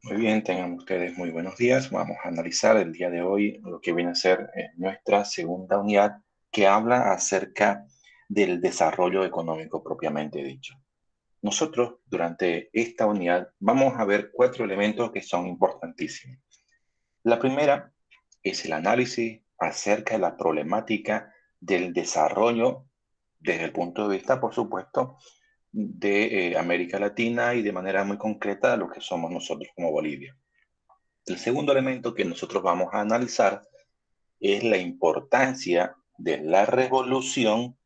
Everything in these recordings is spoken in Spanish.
Muy bien, tengan ustedes muy buenos días. Vamos a analizar el día de hoy lo que viene a ser nuestra segunda unidad que habla acerca del desarrollo económico propiamente dicho. Nosotros durante esta unidad vamos a ver cuatro elementos que son importantísimos. La primera es el análisis acerca de la problemática del desarrollo desde el punto de vista, por supuesto, de América Latina y de manera muy concreta lo que somos nosotros como Bolivia. El segundo elemento que nosotros vamos a analizar es la importancia de la revolución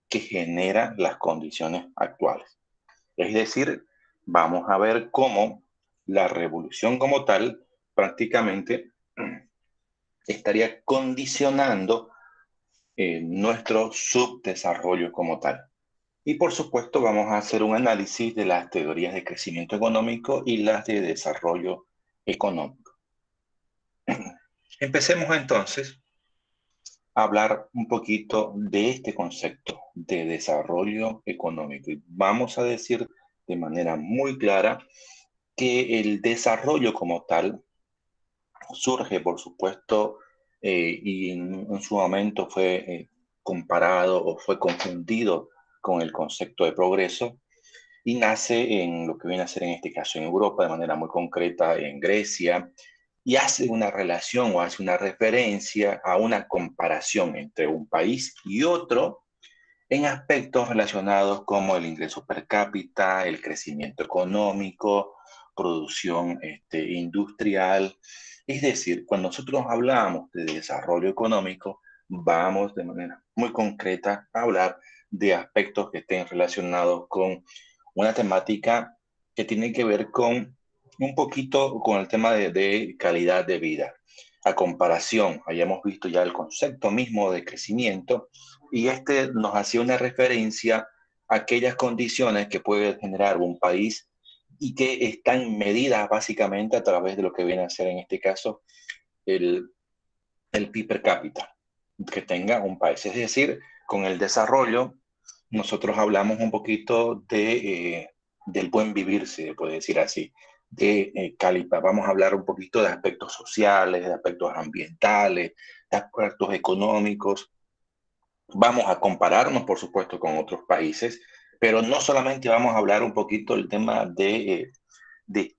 que genera las condiciones actuales. Es decir, vamos a ver cómo la revolución como tal prácticamente estaría condicionando nuestro subdesarrollo como tal. Y por supuesto vamos a hacer un análisis de las teorías de crecimiento económico y las de desarrollo económico. Empecemos entonces hablar un poquito de este concepto de desarrollo económico. Y vamos a decir de manera muy clara que el desarrollo como tal surge, por supuesto, y en su momento fue comparado o fue confundido con el concepto de progreso y nace en lo que viene a ser en este caso en Europa, de manera muy concreta en Grecia, y hace una relación o hace una referencia a una comparación entre un país y otro en aspectos relacionados como el ingreso per cápita, el crecimiento económico, producción industrial. Es decir, cuando nosotros hablamos de desarrollo económico, vamos de manera muy concreta a hablar de aspectos que estén relacionados con una temática que tiene que ver con un poquito con el tema de calidad de vida. A comparación, hayamos visto ya el concepto mismo de crecimiento y este nos hacía una referencia a aquellas condiciones que puede generar un país y que están medidas básicamente a través de lo que viene a ser en este caso el, el PIB per cápita que tenga un país. Es decir, con el desarrollo nosotros hablamos un poquito del buen vivir, si se puede decir así, de Calipa. Vamos a hablar un poquito de aspectos sociales, de aspectos ambientales, de aspectos económicos. Vamos a compararnos, por supuesto, con otros países, pero no solamente vamos a hablar un poquito del tema de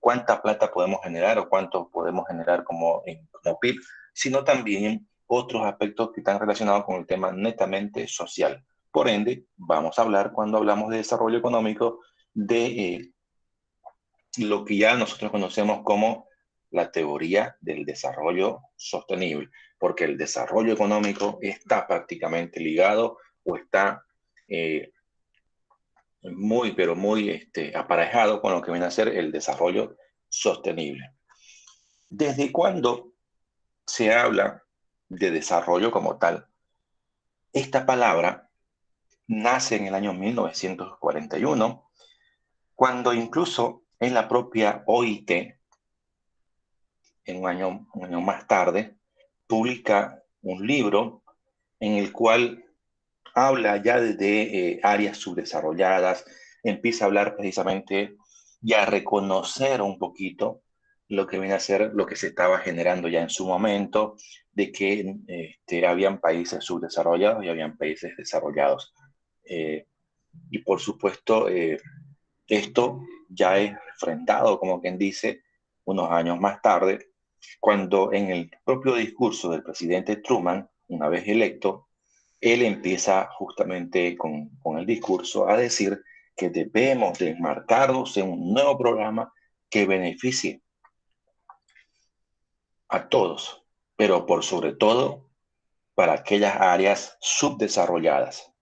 cuánta plata podemos generar o cuánto podemos generar como PIB, sino también otros aspectos que están relacionados con el tema netamente social. Por ende, vamos a hablar, cuando hablamos de desarrollo económico, de lo que ya nosotros conocemos como la teoría del desarrollo sostenible, porque el desarrollo económico está prácticamente ligado o está eh, muy, pero muy aparejado con lo que viene a ser el desarrollo sostenible. ¿Desde cuándo se habla de desarrollo como tal? Esta palabra nace en el año 1941, cuando incluso en la propia OIT, en un año más tarde, publica un libro en el cual habla ya de áreas subdesarrolladas, empieza a hablar precisamente y a reconocer un poquito lo que viene a ser lo que se estaba generando ya en su momento, de que habían países subdesarrollados y habían países desarrollados. Eh, y por supuesto, esto ya es refrendado, como quien dice, unos años más tarde, cuando en el propio discurso del presidente Truman, una vez electo, él empieza justamente con el discurso a decir que debemos de enmarcarnos en un nuevo programa que beneficie a todos, pero por sobre todo para aquellas áreas subdesarrolladas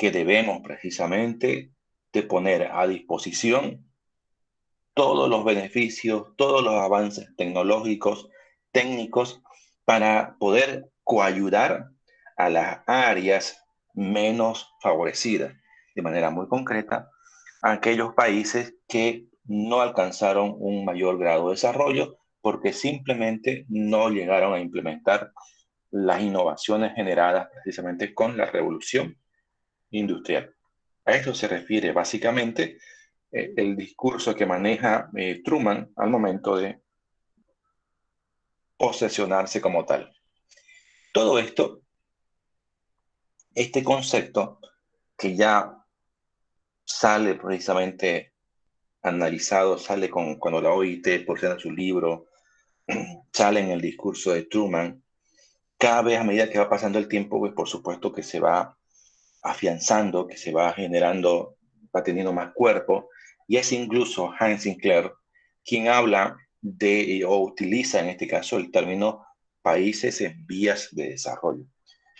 que debemos precisamente de poner a disposición todos los beneficios, todos los avances tecnológicos, técnicos, para poder coayudar a las áreas menos favorecidas, de manera muy concreta, a aquellos países que no alcanzaron un mayor grado de desarrollo porque simplemente no llegaron a implementar las innovaciones generadas precisamente con la revolución industrial. A esto se refiere básicamente el discurso que maneja Truman al momento de posesionarse como tal. Todo esto, este concepto que ya sale precisamente analizado, sale cuando la OIT posiciona su libro, sale en el discurso de Truman, cada vez a medida que va pasando el tiempo, pues por supuesto que se va afianzando, que se va generando, va teniendo más cuerpo, y es incluso Hans Sinclair quien habla de, o utiliza en este caso el término países en vías de desarrollo,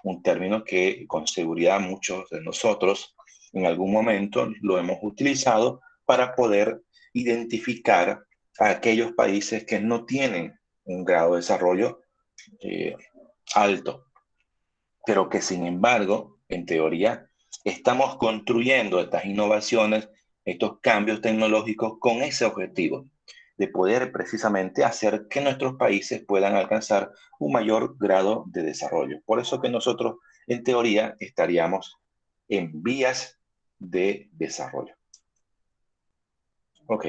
un término que con seguridad muchos de nosotros en algún momento lo hemos utilizado para poder identificar a aquellos países que no tienen un grado de desarrollo eh, alto, pero que sin embargo, en teoría, estamos construyendo estas innovaciones, estos cambios tecnológicos con ese objetivo de poder precisamente hacer que nuestros países puedan alcanzar un mayor grado de desarrollo. Por eso que nosotros, en teoría, estaríamos en vías de desarrollo. Ok,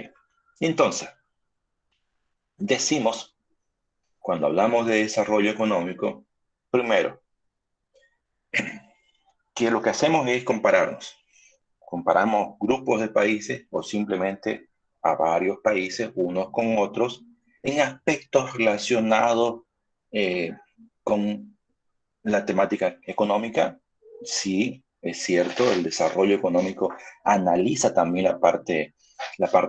entonces, decimos, cuando hablamos de desarrollo económico, primero, que lo que hacemos es compararnos. Comparamos grupos de países o simplemente a varios países unos con otros en aspectos relacionados eh, con la temática económica. Sí, es cierto, el desarrollo económico analiza también la parte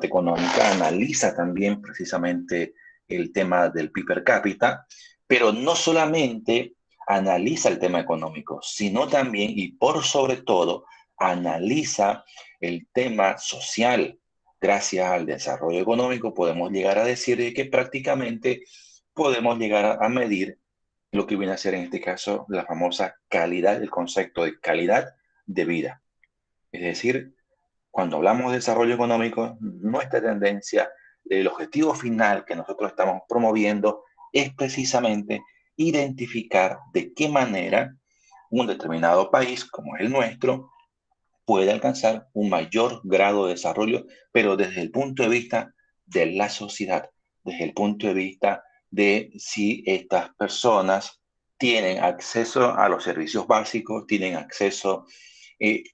económica, analiza también precisamente el tema del PIB per cápita, pero no solamente analiza el tema económico, sino también y por sobre todo analiza el tema social. Gracias al desarrollo económico podemos llegar a decir que prácticamente podemos llegar a medir lo que viene a ser en este caso la famosa calidad, el concepto de calidad de vida. Es decir, cuando hablamos de desarrollo económico, nuestra tendencia, el objetivo final que nosotros estamos promoviendo es precisamente identificar de qué manera un determinado país, como es el nuestro, puede alcanzar un mayor grado de desarrollo, pero desde el punto de vista de la sociedad, desde el punto de vista de si estas personas tienen acceso a los servicios básicos, tienen acceso eh,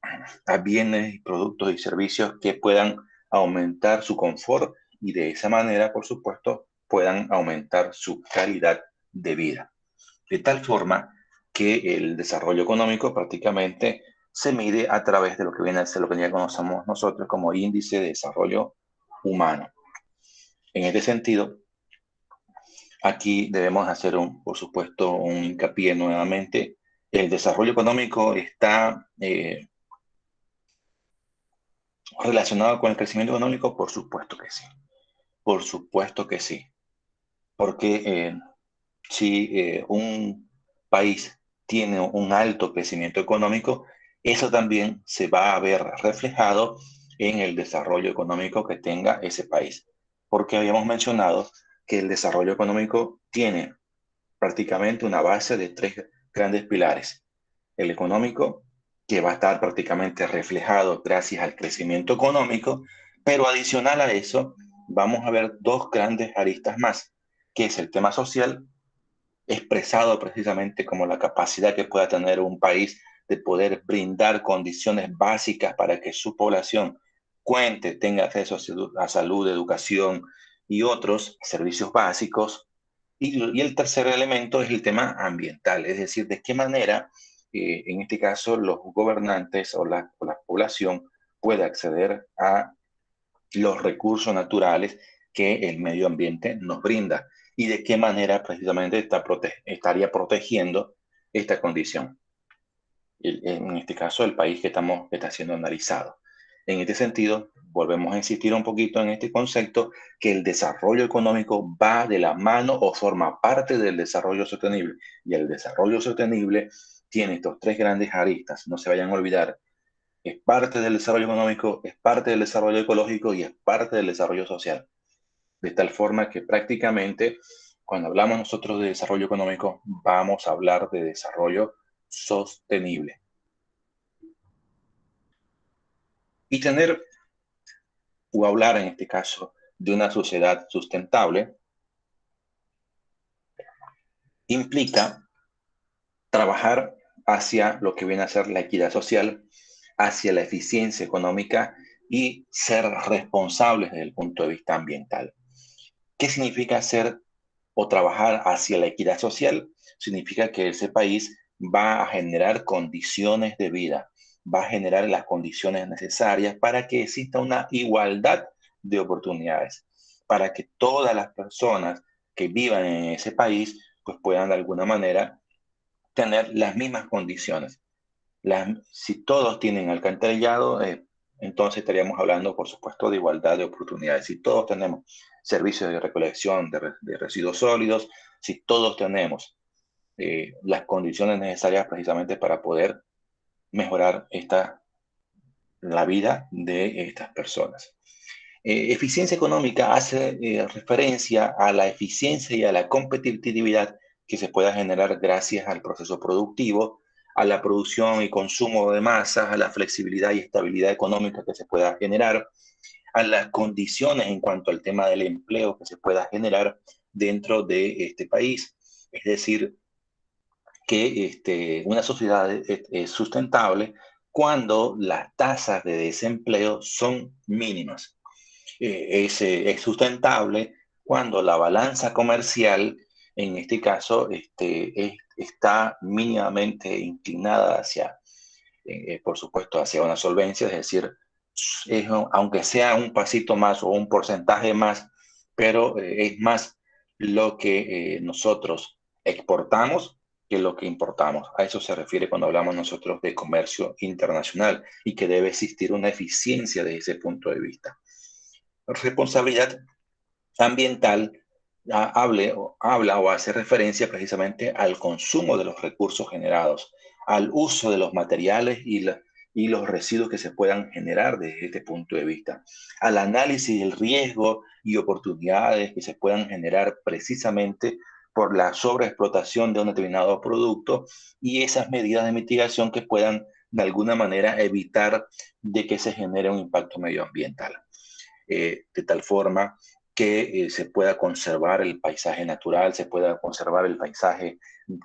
a bienes, productos y servicios que puedan aumentar su confort y de esa manera, por supuesto, puedan aumentar su calidad de vida. De tal forma que el desarrollo económico prácticamente se mide a través de lo que viene a ser lo que ya conocemos nosotros como índice de desarrollo humano. En este sentido, aquí debemos hacer, por supuesto, un hincapié nuevamente. ¿El desarrollo económico está relacionado con el crecimiento económico? Por supuesto que sí. Por supuesto que sí. Porque si un país tiene un alto crecimiento económico, eso también se va a ver reflejado en el desarrollo económico que tenga ese país. Porque habíamos mencionado que el desarrollo económico tiene prácticamente una base de tres grandes pilares. El económico, que va a estar prácticamente reflejado gracias al crecimiento económico, pero adicional a eso, vamos a ver dos grandes aristas más, que es el tema social expresado precisamente como la capacidad que pueda tener un país de poder brindar condiciones básicas para que su población cuente, tenga acceso a salud, educación y otros servicios básicos. Y el tercer elemento es el tema ambiental, es decir, de qué manera, en este caso, los gobernantes o la población puede acceder a los recursos naturales que el medio ambiente nos brinda y de qué manera precisamente estaría protegiendo esta condición. En este caso, el país que está siendo analizado. En este sentido, volvemos a insistir un poquito en este concepto que el desarrollo económico va de la mano o forma parte del desarrollo sostenible. Y el desarrollo sostenible tiene estos tres grandes aristas, no se vayan a olvidar, es parte del desarrollo económico, es parte del desarrollo ecológico y es parte del desarrollo social. De tal forma que prácticamente cuando hablamos nosotros de desarrollo económico, vamos a hablar de desarrollo sostenible. Y tener o hablar en este caso de una sociedad sustentable, implica trabajar hacia lo que viene a ser la equidad social, hacia la eficiencia económica y ser responsables desde el punto de vista ambiental. ¿Qué significa ser o trabajar hacia la equidad social? Significa que ese país va a generar condiciones de vida, va a generar las condiciones necesarias para que exista una igualdad de oportunidades, para que todas las personas que vivan en ese país pues puedan de alguna manera tener las mismas condiciones. Si todos tienen alcantarillado, entonces estaríamos hablando, por supuesto, de igualdad de oportunidades. Si todos tenemos servicios de recolección de residuos sólidos, si todos tenemos las condiciones necesarias precisamente para poder mejorar la vida de estas personas. Eficiencia económica hace referencia a la eficiencia y a la competitividad que se pueda generar gracias al proceso productivo, a la producción y consumo de masas, a la flexibilidad y estabilidad económica que se pueda generar, a las condiciones en cuanto al tema del empleo que se pueda generar dentro de este país. Es decir, que una sociedad es sustentable cuando las tasas de desempleo son mínimas. Es sustentable cuando la balanza comercial, en este caso, está mínimamente inclinada hacia, por supuesto, hacia una solvencia, es decir, aunque sea un pasito más o un porcentaje más, pero es más lo que nosotros exportamos que lo que importamos. A eso se refiere cuando hablamos nosotros de comercio internacional y que debe existir una eficiencia desde ese punto de vista. Responsabilidad ambiental habla o hace referencia precisamente al consumo de los recursos generados, al uso de los materiales y los residuos que se puedan generar desde este punto de vista, al análisis del riesgo y oportunidades que se puedan generar precisamente por la sobreexplotación de un determinado producto y esas medidas de mitigación que puedan de alguna manera evitar de que se genere un impacto medioambiental. De tal forma que se pueda conservar el paisaje natural, se pueda conservar el paisaje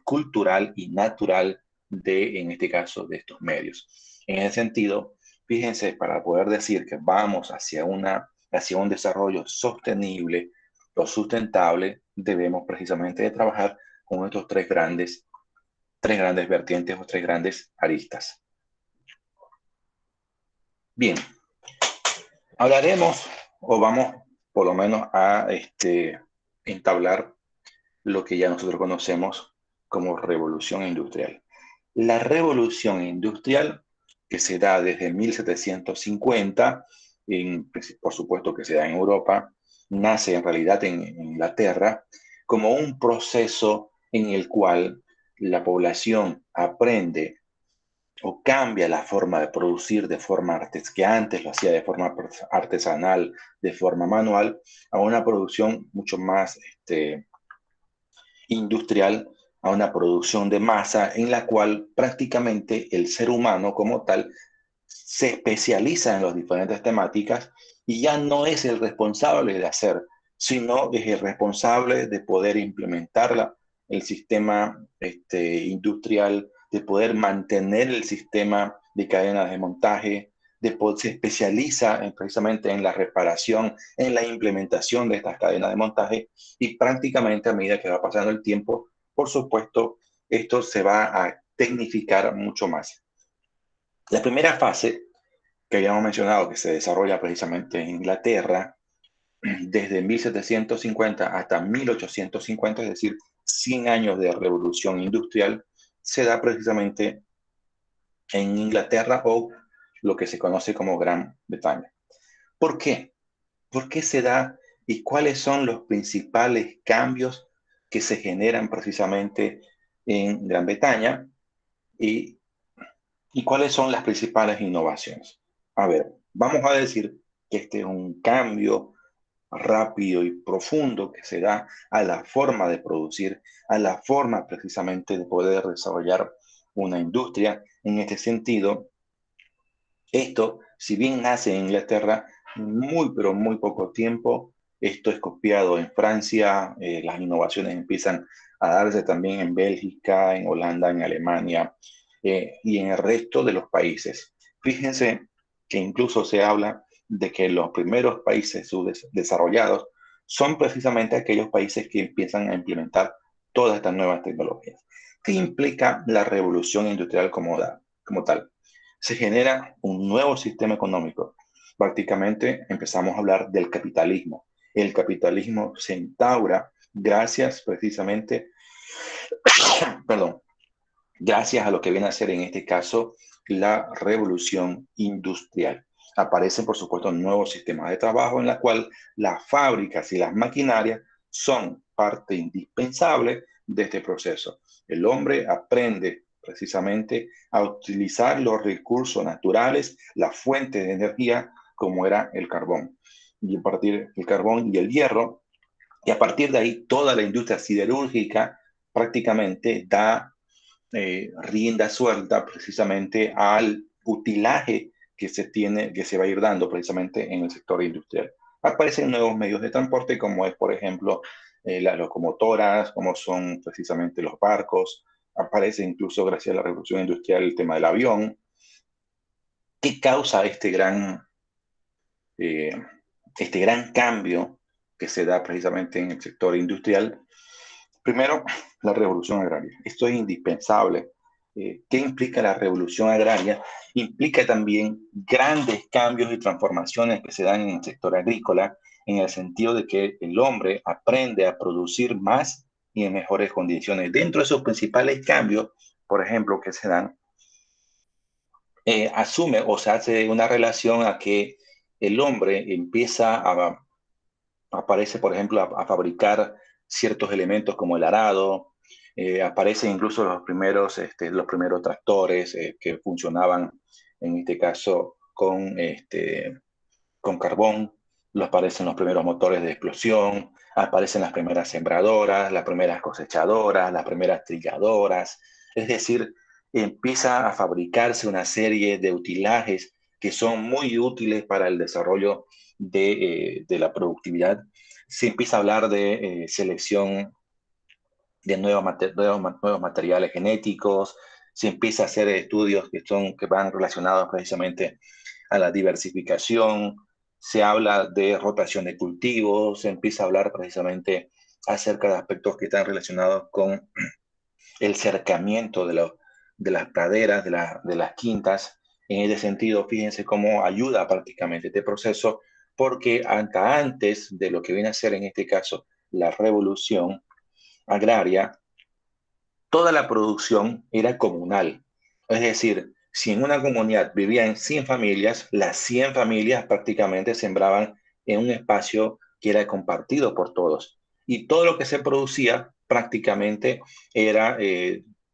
cultural y natural en este caso, de estos medios. En ese sentido, fíjense, para poder decir que vamos hacia un desarrollo sostenible o sustentable, debemos precisamente de trabajar con estos tres grandes vertientes o tres grandes aristas. Bien, hablaremos o vamos por lo menos a entablar lo que ya nosotros conocemos como revolución industrial. La revolución industrial que se da desde 1750, por supuesto que se da en Europa, nace en realidad en Inglaterra como un proceso en el cual la población aprende o cambia la forma de producir de forma que antes lo hacía de forma artesanal, de forma manual, a una producción mucho más industrial, a una producción de masa en la cual prácticamente el ser humano como tal se especializa en las diferentes temáticas y ya no es el responsable de hacer, sino es el responsable de poder implementar el sistema industrial, de poder mantener el sistema de cadenas de montaje, se especializa precisamente en la reparación, en la implementación de estas cadenas de montaje y prácticamente a medida que va pasando el tiempo, por supuesto, esto se va a tecnificar mucho más. La primera fase que habíamos mencionado que se desarrolla precisamente en Inglaterra desde 1750 hasta 1850, es decir, 100 años de revolución industrial, se da precisamente en Inglaterra o lo que se conoce como Gran Bretaña. ¿Por qué? ¿Por qué se da y cuáles son los principales cambios que se generan precisamente en Gran Bretaña y, y cuáles son las principales innovaciones? A ver, vamos a decir que este es un cambio rápido y profundo que se da a la forma de producir, a la forma precisamente de poder desarrollar una industria. En este sentido, esto, si bien nace en Inglaterra, muy, pero muy poco tiempo. Esto es copiado en Francia, las innovaciones empiezan a darse también en Bélgica, en Holanda, en Alemania y en el resto de los países. Fíjense que incluso se habla de que los primeros países subdesarrollados son precisamente aquellos países que empiezan a implementar todas estas nuevas tecnologías. ¿Qué implica la revolución industrial como tal? Se genera un nuevo sistema económico. Prácticamente empezamos a hablar del capitalismo. El capitalismo se instaura gracias precisamente, perdón, gracias a lo que viene a ser en este caso la revolución industrial. Aparecen, por supuesto, nuevos sistemas de trabajo en la cual las fábricas y las maquinarias son parte indispensable de este proceso. El hombre aprende precisamente a utilizar los recursos naturales, las fuentes de energía, como era el carbón. Y a partir del carbón y el hierro, y a partir de ahí toda la industria siderúrgica prácticamente da rienda suelta precisamente al utilaje que se tiene, que se va a ir dando precisamente en el sector industrial. Aparecen nuevos medios de transporte, como es, por ejemplo, las locomotoras, como son precisamente los barcos. Aparece incluso, gracias a la revolución industrial, el tema del avión. ¿Qué causa eh, este gran cambio que se da precisamente en el sector industrial? Primero, la revolución agraria. Esto es indispensable. ¿Qué implica la revolución agraria? Implica también grandes cambios y transformaciones que se dan en el sector agrícola, en el sentido de que el hombre aprende a producir más y en mejores condiciones. Dentro de esos principales cambios, por ejemplo, que se dan, asume o se hace una relación a que el hombre empieza aparece, por ejemplo, a fabricar ciertos elementos como el arado, aparecen incluso los primeros tractores que funcionaban, en este caso, con carbón, aparecen los primeros motores de explosión, aparecen las primeras sembradoras, las primeras cosechadoras, las primeras trilladoras, es decir, empieza a fabricarse una serie de utilajes que son muy útiles para el desarrollo de la productividad. Se empieza a hablar de selección de nuevos materiales genéticos, se empieza a hacer estudios que van relacionados precisamente a la diversificación, se habla de rotación de cultivos, se empieza a hablar precisamente acerca de aspectos que están relacionados con el cercamiento de las praderas, de las quintas. En ese sentido, fíjense cómo ayuda prácticamente este proceso, porque hasta antes de lo que viene a ser en este caso la revolución agraria, toda la producción era comunal. Es decir, si en una comunidad vivían 100 familias, las 100 familias prácticamente sembraban en un espacio que era compartido por todos. Y todo lo que se producía prácticamente era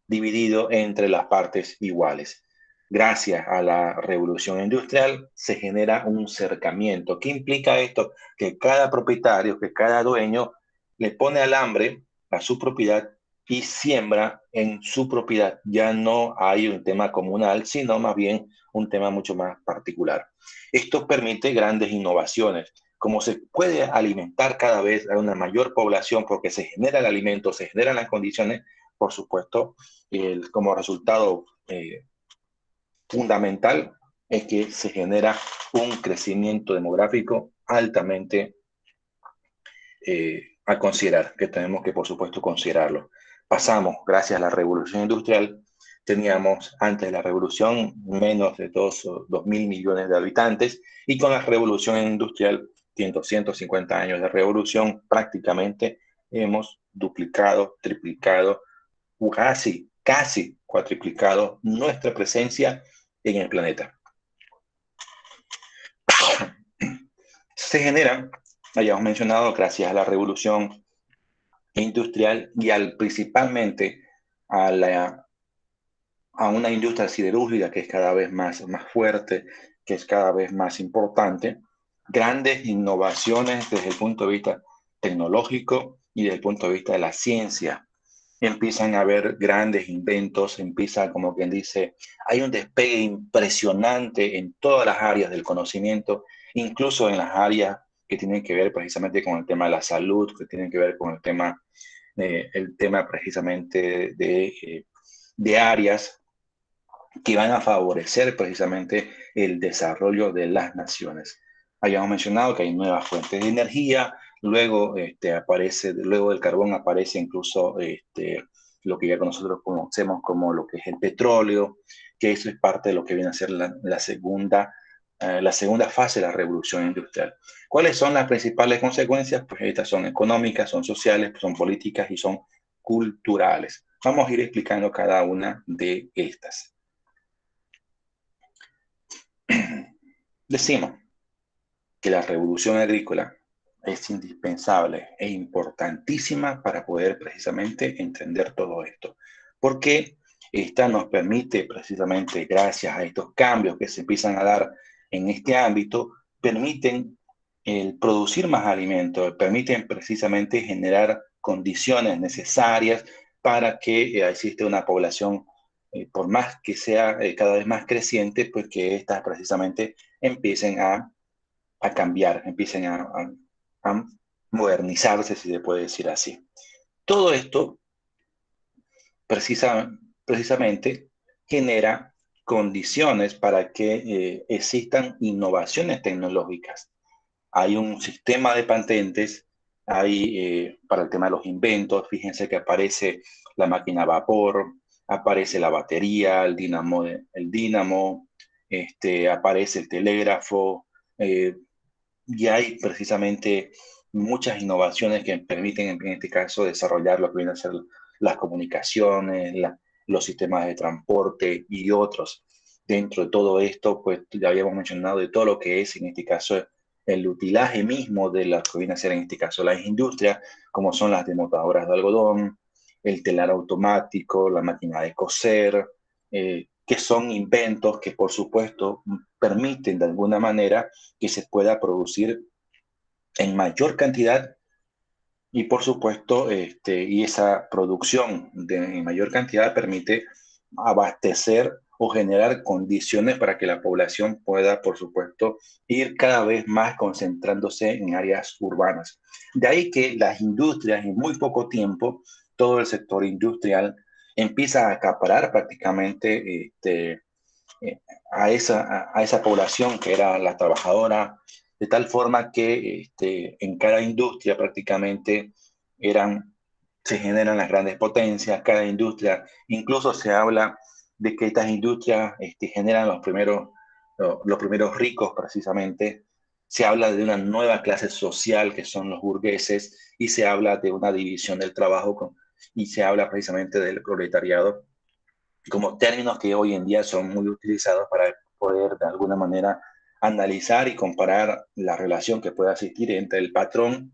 dividido entre las partes iguales. Gracias a la revolución industrial se genera un cercamiento. ¿Qué implica esto? Que cada propietario, que cada dueño le pone alambre a su propiedad y siembra en su propiedad. Ya no hay un tema comunal, sino más bien un tema mucho más particular. Esto permite grandes innovaciones. Como se puede alimentar cada vez a una mayor población porque se genera el alimento, se generan las condiciones, por supuesto, como resultado fundamental es que se genera un crecimiento demográfico altamente a considerar, que tenemos que, por supuesto, considerarlo. Pasamos, gracias a la revolución industrial, teníamos antes de la revolución menos de 2.000 millones de habitantes y con la revolución industrial, 150 años de revolución, prácticamente hemos duplicado, triplicado, casi cuatriplicado nuestra presencia en el planeta. Se generan, hayamos mencionado, gracias a la revolución industrial y principalmente a una industria siderúrgica que es cada vez más fuerte, que es cada vez más importante, grandes innovaciones desde el punto de vista tecnológico y desde el punto de vista de la ciencia. Empiezan a haber grandes inventos, empieza, como quien dice, hay un despegue impresionante en todas las áreas del conocimiento incluso en las áreas que tienen que ver precisamente con el tema de la salud, que tienen que ver con el tema precisamente de áreas que van a favorecer precisamente el desarrollo de las naciones. Habíamos mencionado que hay nuevas fuentes de energía, luego luego del carbón aparece incluso lo que ya nosotros conocemos como lo que es el petróleo, que eso es parte de lo que viene a ser la segunda fase de la revolución industrial. ¿Cuáles son las principales consecuencias? Pues estas son económicas, son sociales, son políticas y son culturales. Vamos a ir explicando cada una de estas. Decimos que la revolución agrícola es indispensable e importantísima para poder precisamente entender todo esto, porque esta nos permite precisamente, gracias a estos cambios que se empiezan a dar en este ámbito, permiten el producir más alimentos, permiten precisamente generar condiciones necesarias para que exista una población, por más que sea cada vez más creciente, pues que éstas precisamente empiecen a cambiar, empiecen a modernizarse, si se puede decir así. Todo esto precisamente genera condiciones para que existan innovaciones tecnológicas. Hay un sistema de patentes, hay para el tema de los inventos, fíjense que aparece la máquina a vapor, aparece la batería, el dínamo, aparece el telégrafo, y hay precisamente muchas innovaciones que permiten, en este caso, desarrollar lo que vienen a ser las comunicaciones, los sistemas de transporte y otros. Dentro de todo esto, pues ya habíamos mencionado de todo lo que es, en este caso, el utilaje mismo de lo que viene a ser, en este caso, las industrias, como son las desmontadoras de algodón, el telar automático, la máquina de coser, que son inventos que, por supuesto, permiten de alguna manera que se pueda producir en mayor cantidad y por supuesto, y esa producción en mayor cantidad permite abastecer o generar condiciones para que la población pueda, por supuesto, ir cada vez más concentrándose en áreas urbanas. De ahí que las industrias en muy poco tiempo, todo el sector industrial empieza a acaparar prácticamente eh, a esa población que era la trabajadora, de tal forma que en cada industria prácticamente eran, se generan las grandes potencias, cada industria, incluso se habla de que estas industrias generan los primeros ricos precisamente, se habla de una nueva clase social que son los burgueses y se habla de una división del trabajo y se habla precisamente del proletariado como términos que hoy en día son muy utilizados para poder de alguna manera analizar y comparar la relación que puede existir entre el patrón,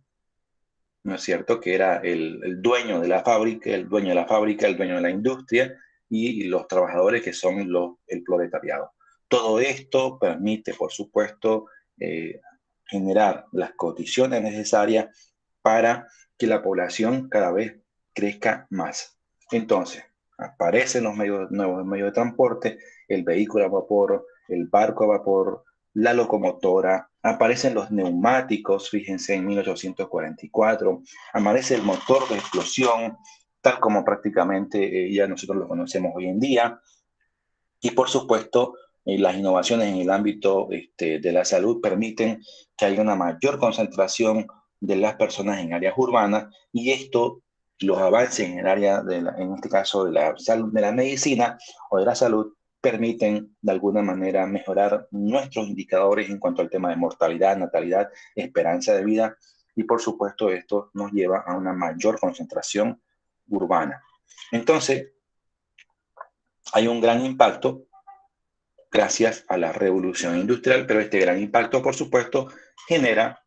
¿no es cierto?, que era el dueño de la fábrica, el dueño de la fábrica, el dueño de la industria y los trabajadores que son el proletariado. Todo esto permite, por supuesto, eh, generar las condiciones necesarias para que la población cada vez crezca más. Entonces, aparecen los nuevos medios de transporte, el vehículo a vapor, el barco a vapor, la locomotora, aparecen los neumáticos, fíjense, en 1844, aparece el motor de explosión, tal como prácticamente ya nosotros lo conocemos hoy en día, y por supuesto, las innovaciones en el ámbito de la salud permiten que haya una mayor concentración de las personas en áreas urbanas y esto, los avances en el área, en este caso de la salud, de la medicina o de la salud, permiten de alguna manera mejorar nuestros indicadores en cuanto al tema de mortalidad, natalidad, esperanza de vida y por supuesto esto nos lleva a una mayor concentración urbana. Entonces, hay un gran impacto gracias a la revolución industrial, pero este gran impacto, por supuesto, genera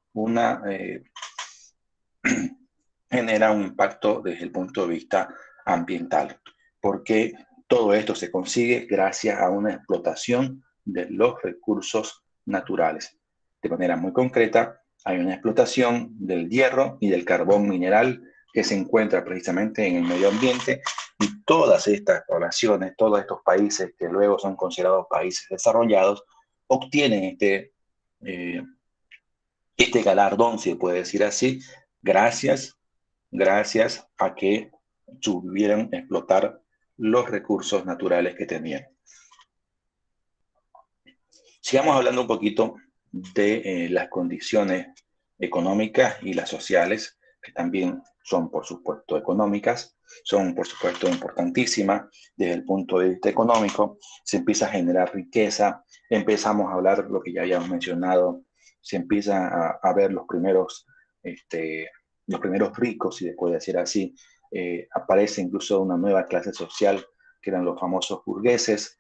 genera un impacto desde el punto de vista ambiental, porque todo esto se consigue gracias a una explotación de los recursos naturales. De manera muy concreta, hay una explotación del hierro y del carbón mineral que se encuentra precisamente en el medio ambiente y todas estas poblaciones, todos estos países que luego son considerados países desarrollados, obtienen este galardón, si se puede decir así, gracias, gracias a que supieron explotar los recursos naturales que tenían. Sigamos hablando un poquito de las condiciones económicas y las sociales, que también son, por supuesto, económicas, son, por supuesto, importantísimas desde el punto de vista económico. Se empieza a generar riqueza, empezamos a hablar lo que ya habíamos mencionado, se empiezan a ver los primeros ricos, si se puede decir así. Aparece incluso una nueva clase social, que eran los famosos burgueses,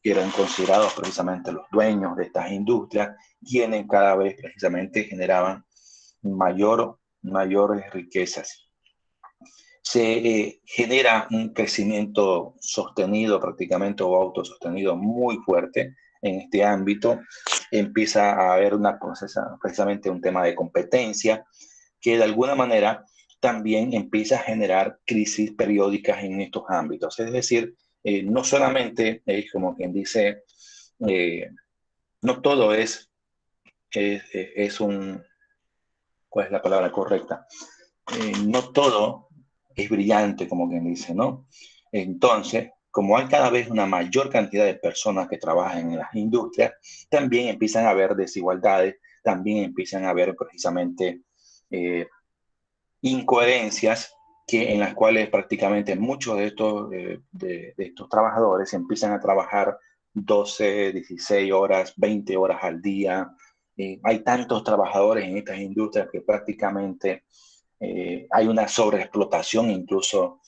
que eran considerados precisamente los dueños de estas industrias, quienes cada vez precisamente generaban mayores riquezas. Se genera un crecimiento sostenido prácticamente o autosostenido muy fuerte en este ámbito. Empieza a haber precisamente un tema de competencia que de alguna manera también empieza a generar crisis periódicas en estos ámbitos. Es decir, no solamente es como quien dice, eh, no todo es un, ¿cuál es la palabra correcta? No todo es brillante, como quien dice, ¿no? Entonces, como hay cada vez una mayor cantidad de personas que trabajan en las industrias, también empiezan a haber desigualdades, también empiezan a haber precisamente eh, incoherencias en las cuales prácticamente muchos de estos trabajadores empiezan a trabajar 12, 16 horas, 20 horas al día. Hay tantos trabajadores en estas industrias que prácticamente hay una sobreexplotación incluso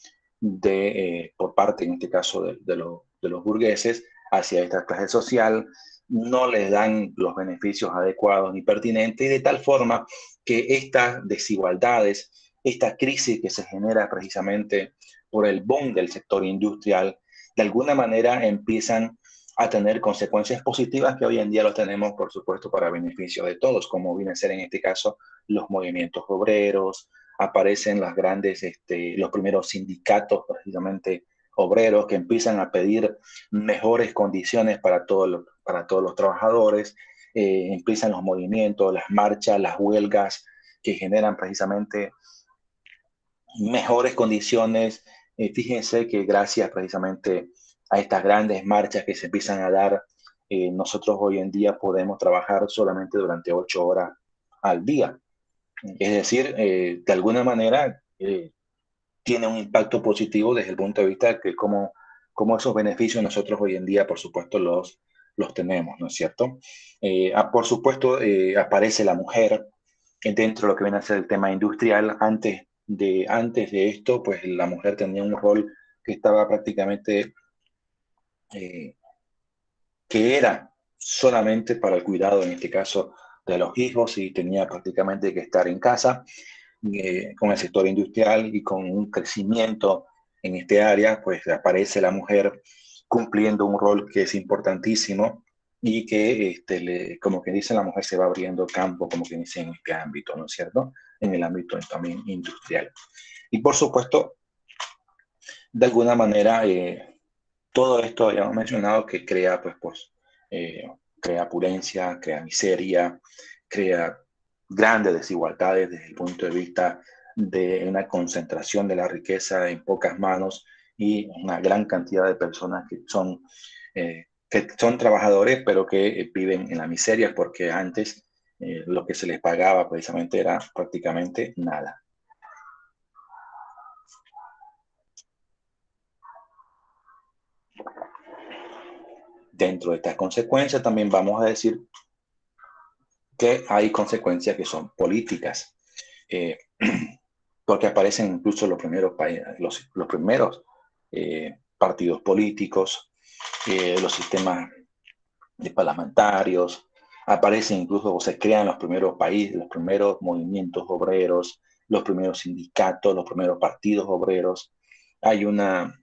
por parte, en este caso, de los burgueses hacia esta clase social, no les dan los beneficios adecuados ni pertinentes, y de tal forma que estas desigualdades, esta crisis que se genera precisamente por el boom del sector industrial, de alguna manera empiezan a tener consecuencias positivas que hoy en día lo tenemos, por supuesto, para beneficio de todos, como viene a ser en este caso los movimientos obreros. Aparecen los primeros sindicatos precisamente obreros que empiezan a pedir mejores condiciones para todos los trabajadores. Empiezan los movimientos, las marchas, las huelgas que generan precisamente mejores condiciones. Fíjense que gracias precisamente a estas grandes marchas que se empiezan a dar, nosotros hoy en día podemos trabajar solamente durante 8 horas al día. Es decir, de alguna manera tiene un impacto positivo desde el punto de vista de que como esos beneficios nosotros hoy en día, por supuesto, los tenemos, ¿no es cierto? Por supuesto, aparece la mujer dentro de lo que viene a ser el tema industrial. Antes de esto, pues la mujer tenía un rol que estaba prácticamente, eh, que era solamente para el cuidado, en este caso, de los hijos, y tenía prácticamente que estar en casa. Con el sector industrial y con un crecimiento en este área, pues aparece la mujer cumpliendo un rol que es importantísimo y que, como que dice, la mujer se va abriendo campo, como que dice, en este ámbito, ¿no es cierto? En el ámbito también industrial. Y por supuesto, de alguna manera, todo esto ya hemos mencionado que crea, crea opulencia, crea miseria, crea grandes desigualdades desde el punto de vista de una concentración de la riqueza en pocas manos y una gran cantidad de personas que son trabajadores, pero que viven en la miseria porque antes lo que se les pagaba precisamente era prácticamente nada. Dentro de estas consecuencias también vamos a decir que hay consecuencias que son políticas, eh, porque aparecen incluso los primeros partidos políticos, los sistemas de parlamentarios, aparecen incluso o se crean los primeros países, los primeros movimientos obreros, los primeros sindicatos, los primeros partidos obreros. Hay una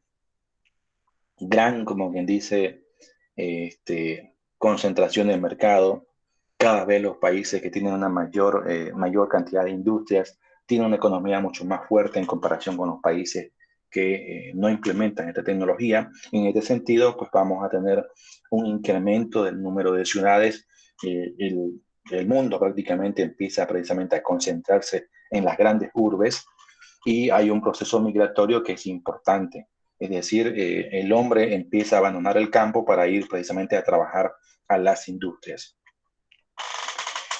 gran, como quien dice, concentración del mercado. Cada vez los países que tienen una mayor cantidad de industrias tienen una economía mucho más fuerte en comparación con los países que no implementan esta tecnología. En este sentido, pues vamos a tener un incremento del número de ciudades. el mundo prácticamente empieza precisamente a concentrarse en las grandes urbes y hay un proceso migratorio que es importante. Es decir, el hombre empieza a abandonar el campo para ir precisamente a trabajar a las industrias.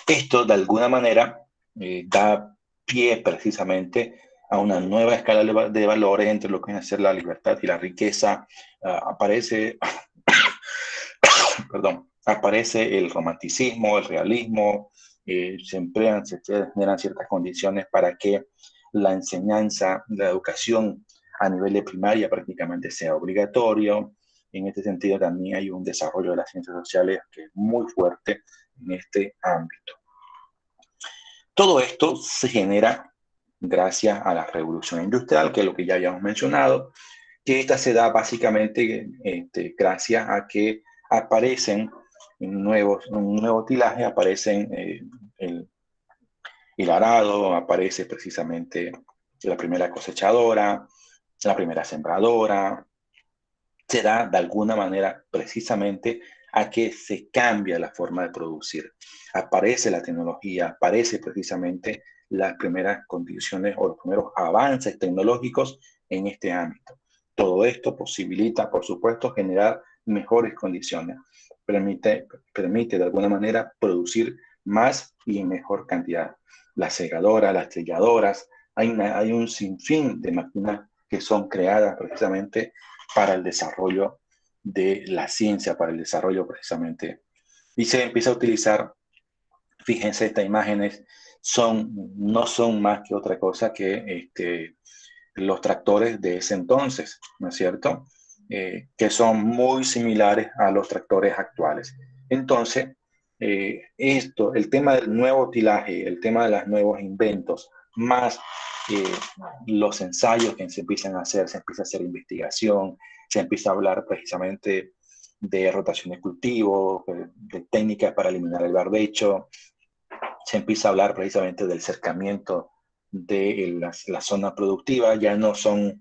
Esto, de alguna manera, da pie precisamente a una nueva escala de valores entre lo que es hacer la libertad y la riqueza. Aparece, perdón, aparece el romanticismo, el realismo, se generan ciertas condiciones para que la enseñanza, la educación a nivel de primaria prácticamente sea obligatorio. En este sentido también hay un desarrollo de las ciencias sociales que es muy fuerte en este ámbito. Todo esto se genera gracias a la revolución industrial, que es lo que ya habíamos mencionado, que esta se da básicamente gracias a que aparecen un nuevo tilaje, aparecen el arado, aparece precisamente la primera cosechadora, la primera sembradora, se da de alguna manera precisamente a que se cambia la forma de producir. Aparece la tecnología, aparece precisamente las primeras condiciones o los primeros avances tecnológicos en este ámbito. Todo esto posibilita, por supuesto, generar mejores condiciones. Permite de alguna manera producir más y en mejor cantidad. Las segadoras, las trilladoras, hay un sinfín de máquinas que son creadas precisamente para el desarrollo de la ciencia, para el desarrollo precisamente. Y se empieza a utilizar, fíjense, estas imágenes no son más que otra cosa que los tractores de ese entonces, ¿no es cierto? Que son muy similares a los tractores actuales. Entonces, el tema del nuevo tilaje, el tema de los nuevos inventos, más eh, los ensayos que se empiezan a hacer, se empieza a hacer investigación, se empieza a hablar precisamente de rotación de cultivo, de técnicas para eliminar el barbecho, se empieza a hablar precisamente del cercamiento de la zona productiva, ya no son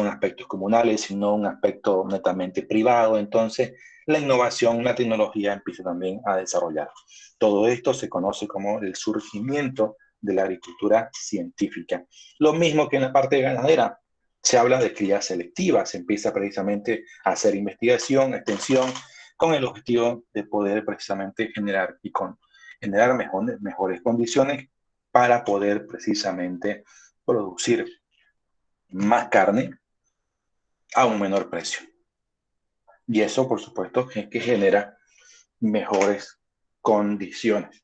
aspectos comunales, sino un aspecto netamente privado. Entonces, la innovación, la tecnología empieza también a desarrollar. Todo esto se conoce como el surgimiento de la agricultura científica. Lo mismo que en la parte ganadera, se habla de cría selectiva, se empieza precisamente a hacer investigación, extensión, con el objetivo de poder precisamente generar mejores condiciones para poder precisamente producir más carne a un menor precio. Y eso, por supuesto, es que genera mejores condiciones.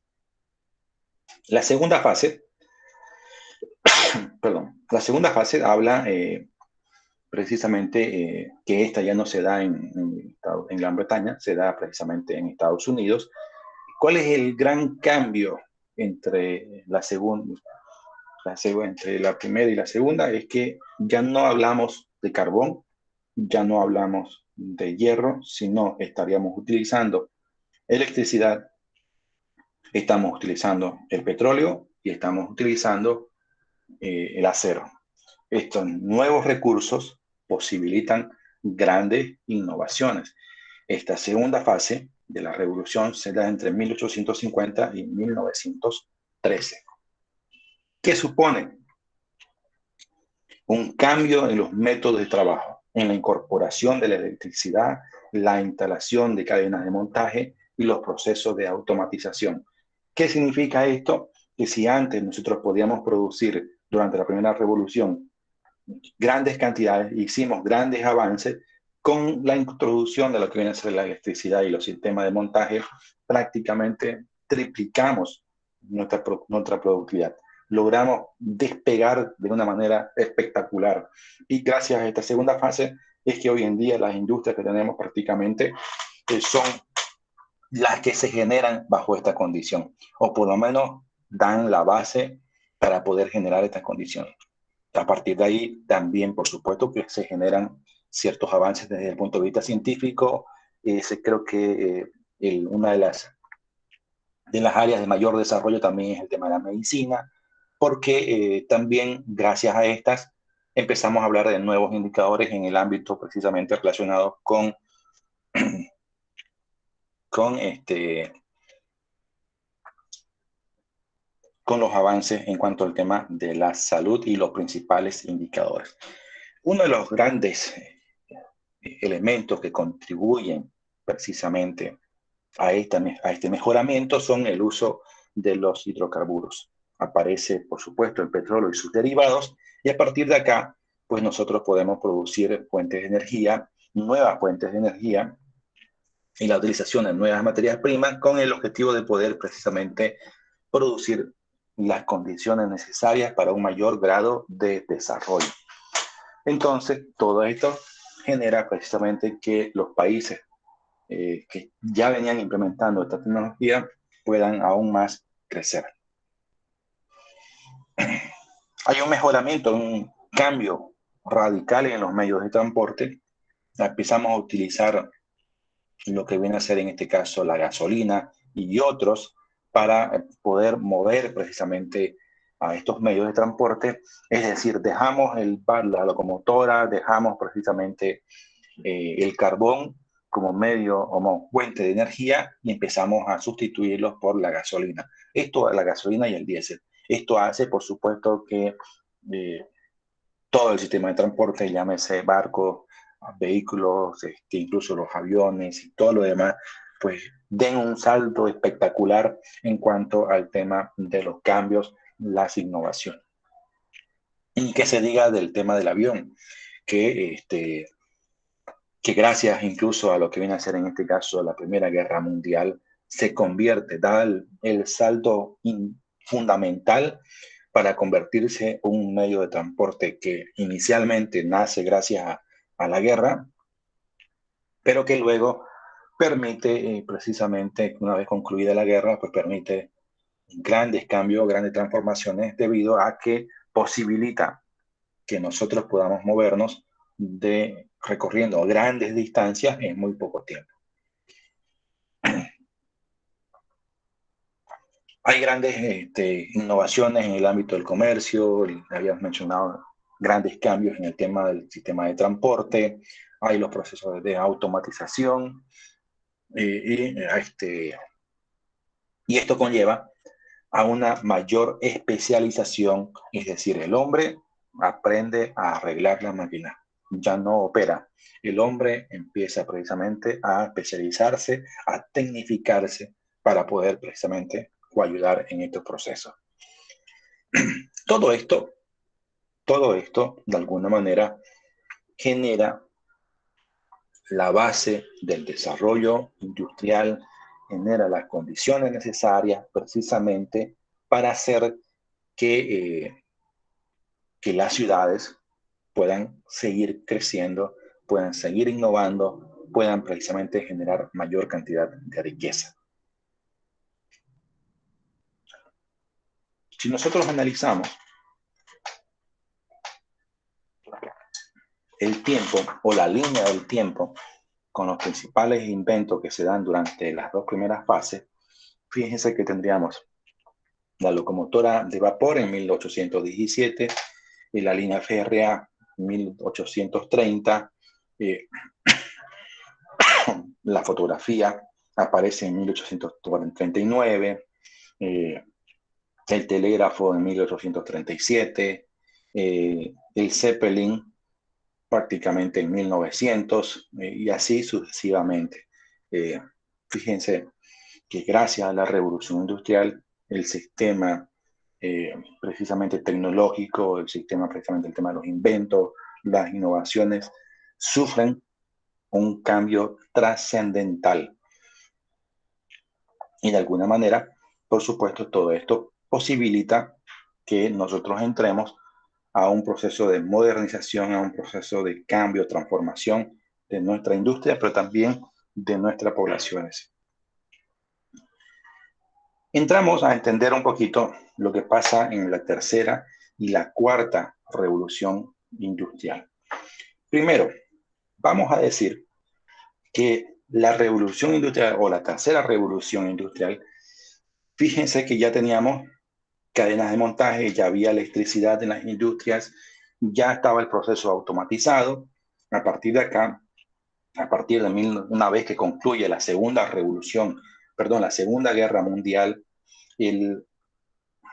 La segunda fase, la segunda fase habla precisamente que esta ya no se da en Gran Bretaña, se da precisamente en Estados Unidos. ¿Cuál es el gran cambio entre entre la primera y la segunda? Es que ya no hablamos de carbón, ya no hablamos de hierro, sino estaríamos utilizando electricidad, estamos utilizando el petróleo y estamos utilizando el acero. Estos nuevos recursos posibilitan grandes innovaciones. Esta segunda fase de la revolución se da entre 1850 y 1913. ¿Qué supone? Un cambio en los métodos de trabajo, en la incorporación de la electricidad, la instalación de cadenas de montaje y los procesos de automatización. ¿Qué significa esto? Que si antes nosotros podíamos producir durante la primera revolución grandes cantidades, hicimos grandes avances con la introducción de lo que viene a ser la electricidad y los sistemas de montaje, prácticamente triplicamos nuestra productividad. Logramos despegar de una manera espectacular. Y gracias a esta segunda fase es que hoy en día las industrias que tenemos prácticamente son las que se generan bajo esta condición, o por lo menos dan la base para poder generar estas condiciones. A partir de ahí también, por supuesto, que se generan ciertos avances desde el punto de vista científico. Creo que una de las áreas de mayor desarrollo también es el tema de la medicina, porque también gracias a estas empezamos a hablar de nuevos indicadores en el ámbito precisamente relacionados con con los avances en cuanto al tema de la salud y los principales indicadores. Uno de los grandes elementos que contribuyen precisamente a este mejoramiento son el uso de los hidrocarburos. Aparece, por supuesto, el petróleo y sus derivados, y a partir de acá, pues nosotros podemos producir fuentes de energía, nuevas fuentes de energía, y la utilización de nuevas materias primas con el objetivo de poder precisamente producir las condiciones necesarias para un mayor grado de desarrollo. Entonces, todo esto genera precisamente que los países que ya venían implementando esta tecnología puedan aún más crecer. Hay un mejoramiento, un cambio radical en los medios de transporte. Empezamos a utilizar lo que viene a ser en este caso la gasolina y otros para poder mover precisamente a estos medios de transporte. Es decir, dejamos la locomotora, dejamos precisamente el carbón como medio o como fuente de energía y empezamos a sustituirlos por la gasolina. La gasolina y el diésel. Esto hace, por supuesto, que todo el sistema de transporte, llámese barcos, vehículos, incluso los aviones y todo lo demás, pues den un salto espectacular en cuanto al tema de los cambios, las innovaciones. Y que se diga del tema del avión, que gracias incluso a lo que viene a ser en este caso la Primera Guerra Mundial, se convierte, da el salto fundamental para convertirse en un medio de transporte que inicialmente nace gracias a la guerra, pero que luego permite precisamente, una vez concluida la guerra, pues permite grandes cambios, grandes transformaciones debido a que posibilita que nosotros podamos movernos recorriendo grandes distancias en muy poco tiempo. Hay grandes innovaciones en el ámbito del comercio, habíamos mencionado grandes cambios en el tema del sistema de transporte, hay los procesos de automatización y esto conlleva a una mayor especialización, es decir, el hombre aprende a arreglar la máquina, ya no opera. El hombre empieza precisamente a especializarse, a tecnificarse para poder precisamente ayudar en estos procesos. Todo esto, de alguna manera, genera la base del desarrollo industrial, genera las condiciones necesarias precisamente para hacer que las ciudades puedan seguir creciendo, puedan seguir innovando, puedan precisamente generar mayor cantidad de riqueza. Si nosotros analizamos el tiempo o la línea del tiempo con los principales inventos que se dan durante las dos primeras fases, fíjense que tendríamos la locomotora de vapor en 1817 y la línea férrea en 1830. La fotografía aparece en 1839. El telégrafo en 1837, el Zeppelin prácticamente en 1900 y así sucesivamente. Fíjense que gracias a la revolución industrial, el sistema precisamente tecnológico, el sistema precisamente el tema de los inventos, las innovaciones, sufren un cambio trascendental. Y de alguna manera, por supuesto, todo esto posibilita que nosotros entremos a un proceso de modernización, a un proceso de cambio, transformación de nuestra industria, pero también de nuestras poblaciones. Entramos a entender un poquito lo que pasa en la tercera y la cuarta revolución industrial. Primero, vamos a decir que la revolución industrial o la tercera revolución industrial, fíjense que ya teníamos cadenas de montaje, ya había electricidad en las industrias, ya estaba el proceso automatizado. A partir de acá, una vez que concluye la segunda guerra mundial,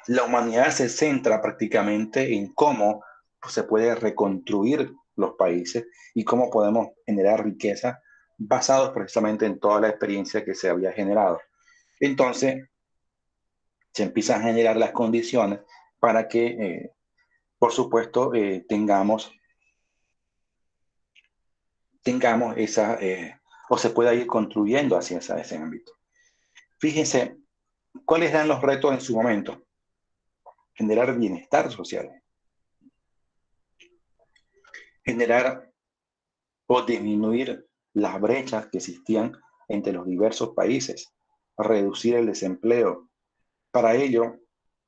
la humanidad se centra prácticamente en cómo se puede reconstruir los países y cómo podemos generar riqueza basados precisamente en toda la experiencia que se había generado. Entonces, se empiezan a generar las condiciones para que, por supuesto, tengamos esa, o se pueda ir construyendo hacia ese ámbito. Fíjense, ¿cuáles eran los retos en su momento? Generar bienestar social, generar o disminuir las brechas que existían entre los diversos países, reducir el desempleo. Para ello,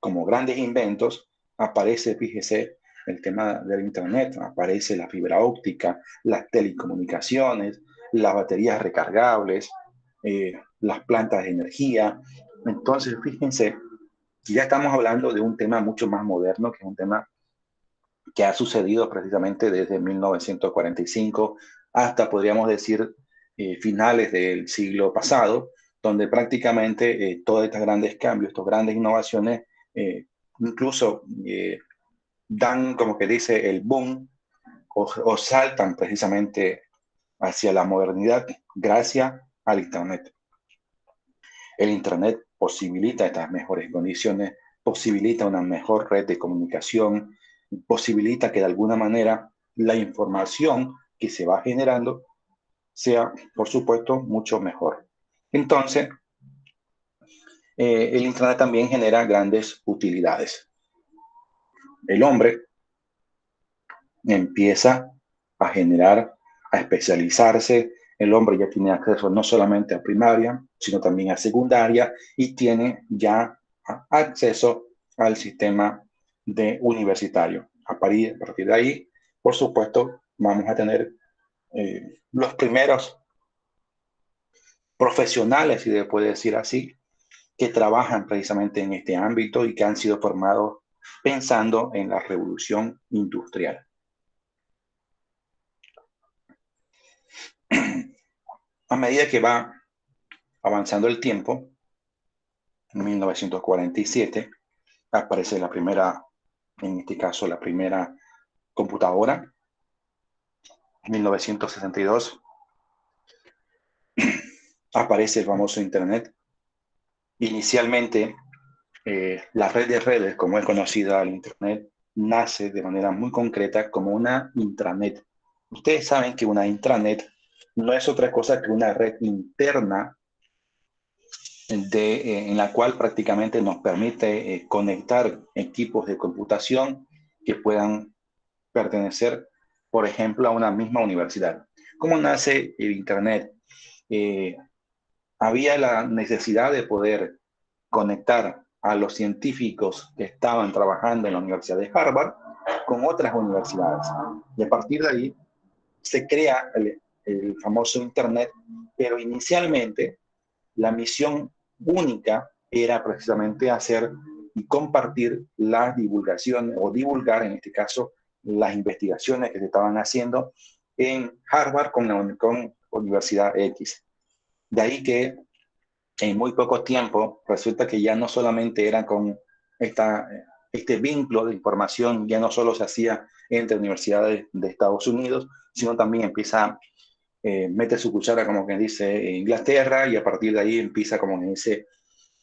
como grandes inventos, aparece, fíjese, el tema del Internet, aparece la fibra óptica, las telecomunicaciones, las baterías recargables, las plantas de energía. Entonces, fíjense, ya estamos hablando de un tema mucho más moderno, que es un tema que ha sucedido precisamente desde 1945 hasta, podríamos decir, finales del siglo pasado, donde prácticamente todos estos grandes cambios, estas grandes innovaciones, incluso dan, como que dice, el boom o saltan precisamente hacia la modernidad gracias al Internet. El Internet posibilita estas mejores condiciones, posibilita una mejor red de comunicación, posibilita que de alguna manera la información que se va generando sea, por supuesto, mucho mejor. Entonces, el Internet también genera grandes utilidades. El hombre empieza a generar, a especializarse. El hombre ya tiene acceso no solamente a primaria, sino también a secundaria y tiene ya acceso al sistema de universitario. A partir de ahí, por supuesto, vamos a tener los primeros profesionales, si se puede decir así, que trabajan precisamente en este ámbito y que han sido formados pensando en la revolución industrial. A medida que va avanzando el tiempo, en 1947 aparece la primera, en este caso la primera computadora. En 1962 aparece el famoso Internet. Inicialmente, la red de redes, como es conocida el Internet, nace de manera muy concreta como una intranet. Ustedes saben que una intranet no es otra cosa que una red interna en la cual prácticamente nos permite conectar equipos de computación que puedan pertenecer, por ejemplo, a una misma universidad. ¿Cómo nace el Internet? Eh, Había la necesidad de poder conectar a los científicos que estaban trabajando en la Universidad de Harvard con otras universidades. Y a partir de ahí se crea el famoso Internet, pero inicialmente la misión única era precisamente hacer y compartir la divulgación o divulgar, en este caso, las investigaciones que se estaban haciendo en Harvard con Universidad X. De ahí que en muy poco tiempo resulta que ya no solamente era con esta, este vínculo de información, ya no solo se hacía entre universidades de Estados Unidos, sino también empieza mete su cuchara, como que dice, Inglaterra, y a partir de ahí empieza, como que dice,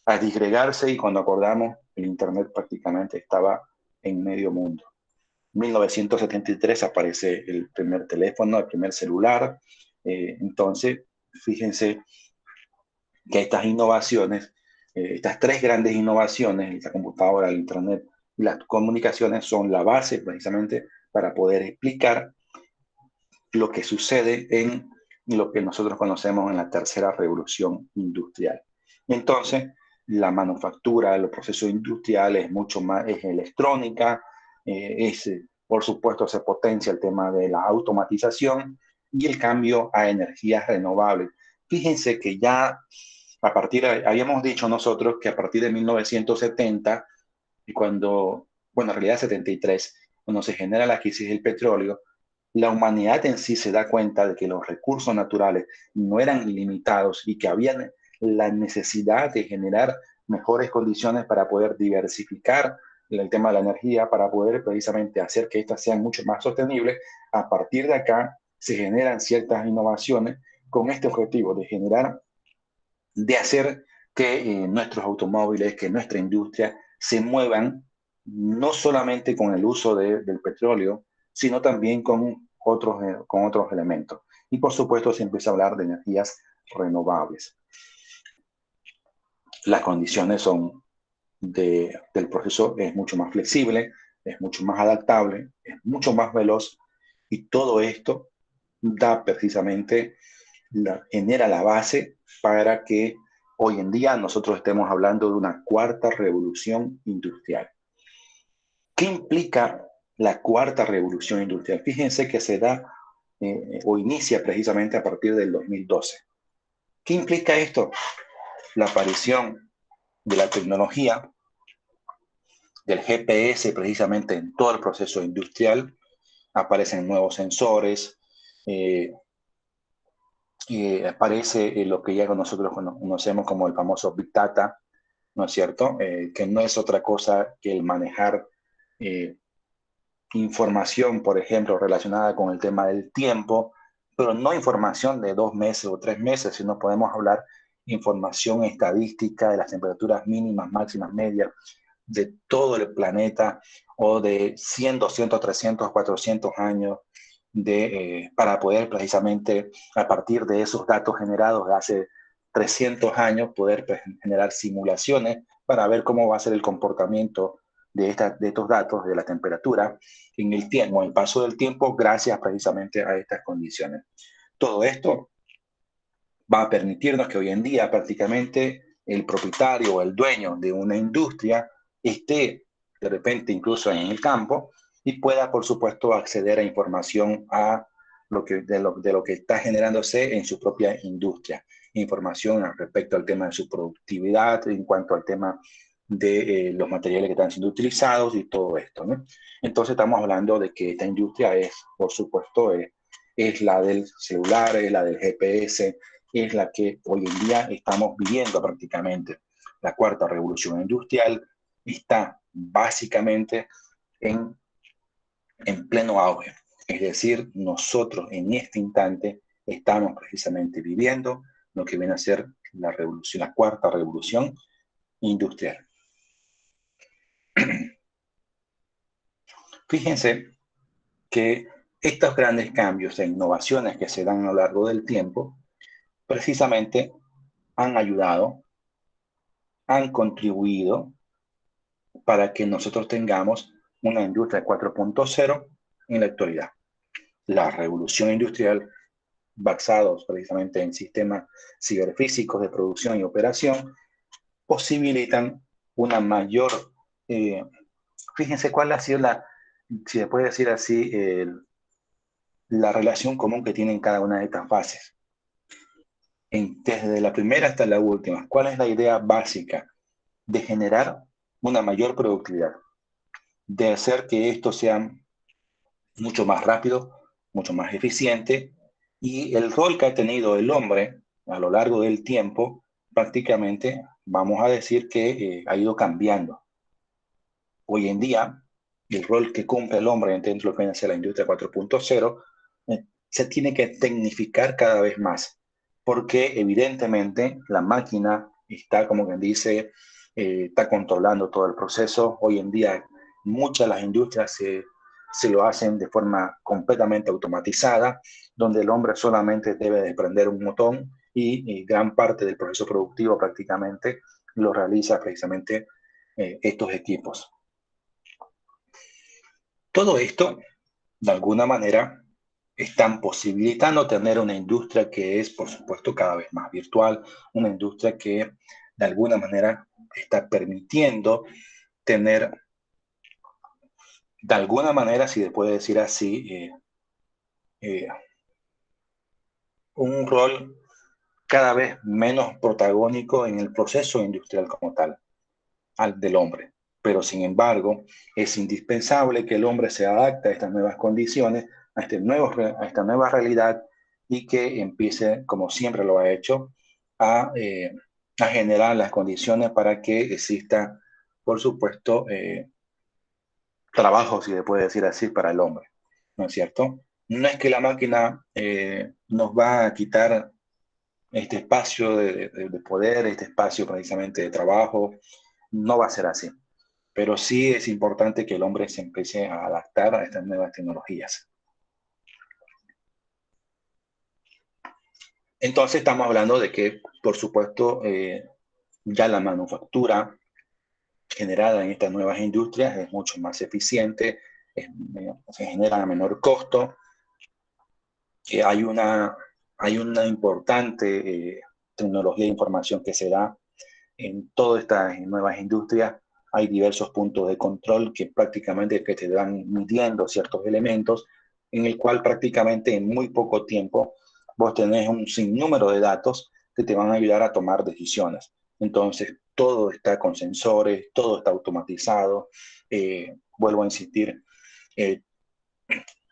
a disgregarse, y cuando acordamos, el Internet prácticamente estaba en medio mundo. En 1973 aparece el primer teléfono, el primer celular. Entonces, fíjense que estas innovaciones, estas tres grandes innovaciones, la computadora, el Internet y las comunicaciones, son la base precisamente para poder explicar lo que sucede en lo que nosotros conocemos en la tercera revolución industrial. Entonces, la manufactura, los procesos industriales es mucho más, es electrónica, por supuesto se potencia el tema de la automatización y el cambio a energías renovables. Fíjense que ya habíamos dicho nosotros que a partir de 1970, y bueno, en realidad 73, cuando se genera la crisis del petróleo, la humanidad en sí se da cuenta de que los recursos naturales no eran ilimitados y que había la necesidad de generar mejores condiciones para poder diversificar el tema de la energía, para poder precisamente hacer que éstas sean mucho más sostenibles. A partir de acá se generan ciertas innovaciones con este objetivo de generar, de hacer que nuestros automóviles, que nuestra industria se muevan no solamente con el uso del petróleo, sino también con otros elementos. Y por supuesto se empieza a hablar de energías renovables. Las condiciones del proceso es mucho más flexible, es mucho más adaptable, es mucho más veloz, y todo esto da precisamente, genera la base para que hoy en día nosotros estemos hablando de una cuarta revolución industrial. ¿Qué implica la cuarta revolución industrial? Fíjense que se da o inicia precisamente a partir del 2012. ¿Qué implica esto? La aparición de la tecnología, del GPS precisamente en todo el proceso industrial. Aparecen nuevos sensores, aparece lo que ya nosotros conocemos como el famoso Big Data, ¿no es cierto? Que no es otra cosa que el manejar información, por ejemplo, relacionada con el tema del tiempo, pero no información de 2 meses o 3 meses, sino podemos hablar información estadística de las temperaturas mínimas, máximas, medias de todo el planeta, o de 100, 200, 300, 400 años, para poder precisamente, a partir de esos datos generados de hace 300 años, poder generar simulaciones para ver cómo va a ser el comportamiento de estos datos, de la temperatura, en el tiempo, en el paso del tiempo, gracias precisamente a estas condiciones. Todo esto va a permitirnos que hoy en día prácticamente el propietario o el dueño de una industria esté de repente incluso en el campo y pueda, por supuesto, acceder a información de lo que está generándose en su propia industria. Información respecto al tema de su productividad, en cuanto al tema de los materiales que están siendo utilizados y todo esto, ¿no? Entonces estamos hablando de que esta industria por supuesto, es la del celular, es la del GPS, es la que hoy en día estamos viviendo prácticamente. La cuarta revolución industrial está básicamente en pleno auge. Es decir, nosotros en este instante estamos precisamente viviendo lo que viene a ser la cuarta revolución industrial. Fíjense que estos grandes cambios e innovaciones que se dan a lo largo del tiempo precisamente han ayudado, han contribuido para que nosotros tengamos una industria 4.0 en la actualidad. La revolución industrial, basados precisamente en sistemas ciberfísicos de producción y operación, posibilitan una mayor, fíjense cuál ha sido si se puede decir así, la relación común que tienen cada una de estas fases. Desde la primera hasta la última, ¿cuál es la idea básica? De generar una mayor productividad, de hacer que esto sea mucho más rápido, mucho más eficiente, y el rol que ha tenido el hombre a lo largo del tiempo, prácticamente vamos a decir que ha ido cambiando. Hoy en día, el rol que cumple el hombre dentro de lo que viene a ser la industria 4.0 se tiene que tecnificar cada vez más, porque evidentemente la máquina está, como quien dice, está controlando todo el proceso. Hoy en día muchas de las industrias se lo hacen de forma completamente automatizada, donde el hombre solamente debe de prender un botón y gran parte del proceso productivo prácticamente lo realiza precisamente estos equipos. Todo esto, de alguna manera, están posibilitando tener una industria que es, por supuesto, cada vez más virtual, una industria que, de alguna manera, está permitiendo tener, de alguna manera, si se puede decir así, un rol cada vez menos protagónico en el proceso industrial como tal, al del hombre. Pero, sin embargo, es indispensable que el hombre se adapte a estas nuevas condiciones, a esta nueva realidad, y que empiece, como siempre lo ha hecho, a a generar las condiciones para que exista, por supuesto, trabajo, si se puede decir así, para el hombre, ¿no es cierto? No es que la máquina nos va a quitar este espacio de poder, este espacio precisamente de trabajo, no va a ser así. Pero sí es importante que el hombre se empiece a adaptar a estas nuevas tecnologías. Entonces estamos hablando de que, por supuesto, ya la manufactura generada en estas nuevas industrias es mucho más eficiente, se genera a menor costo, hay hay una importante tecnología de información que se da en todas estas nuevas industrias. Hay diversos puntos de control que prácticamente que te van midiendo ciertos elementos, en el cual prácticamente en muy poco tiempo vos tenés un sinnúmero de datos que te van a ayudar a tomar decisiones. Entonces, todo está con sensores, todo está automatizado. Vuelvo a insistir, eh,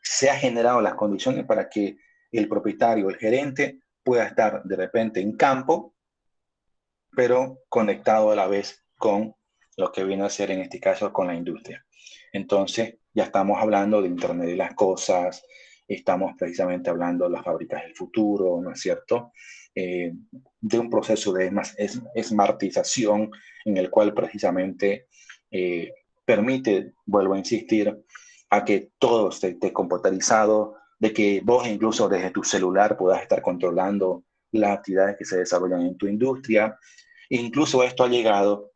se han generado las condiciones para que el propietario, el gerente, pueda estar de repente en campo, pero conectado a la vez con lo que viene a ser en este caso con la industria. Entonces, ya estamos hablando de Internet de las Cosas, estamos precisamente hablando de las fábricas del futuro, ¿no es cierto? De un proceso de smartización en el cual precisamente permite, vuelvo a insistir, a que todo esté computarizado, de que vos incluso desde tu celular puedas estar controlando las actividades que se desarrollan en tu industria. Incluso esto ha llegado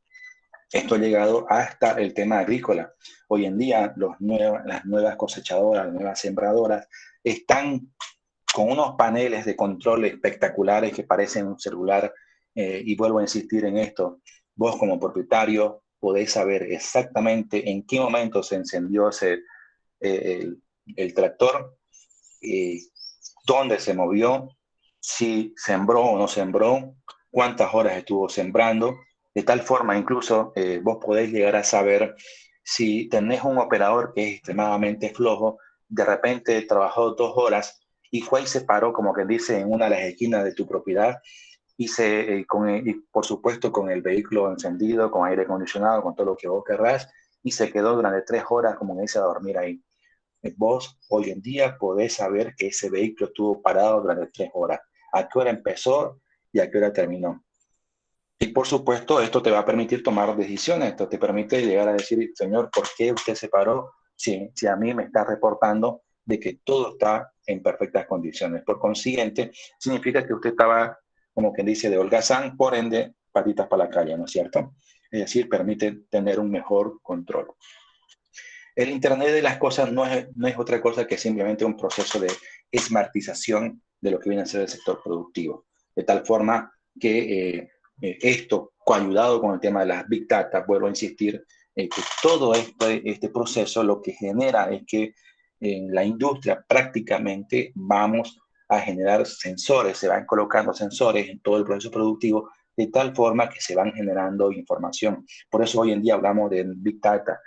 hasta el tema agrícola. Hoy en día las nuevas cosechadoras, las nuevas sembradoras están con unos paneles de control espectaculares que parecen un celular. Y vuelvo a insistir en esto, vos como propietario podés saber exactamente en qué momento se encendió el tractor, eh, dónde se movió, si sembró o no sembró, cuántas horas estuvo sembrando, de tal forma incluso vos podés llegar a saber si tenés un operador que es extremadamente flojo, de repente trabajó 2 horas y fue y se paró, como que dice, en una de las esquinas de tu propiedad y por supuesto con el vehículo encendido, con aire acondicionado, con todo lo que vos querrás, y se quedó durante 3 horas, como que dice, a dormir ahí. Vos hoy en día podés saber que ese vehículo estuvo parado durante 3 horas, a qué hora empezó y a qué hora terminó. Y por supuesto, esto te va a permitir tomar decisiones, esto te permite llegar a decir, señor, ¿por qué usted se paró si a mí me está reportando de que todo está en perfectas condiciones? Por consiguiente, significa que usted estaba, como quien dice, de holgazán, por ende, patitas para la calle, ¿no es cierto? Es decir, permite tener un mejor control. El Internet de las cosas no es otra cosa que simplemente un proceso de smartización de lo que viene a ser el sector productivo. De tal forma que esto, coayudado con el tema de las Big Data, vuelvo a insistir, que todo este proceso lo que genera es que en la industria prácticamente vamos a generar sensores, se van colocando sensores en todo el proceso productivo de tal forma que se van generando información. Por eso hoy en día hablamos de Big Data.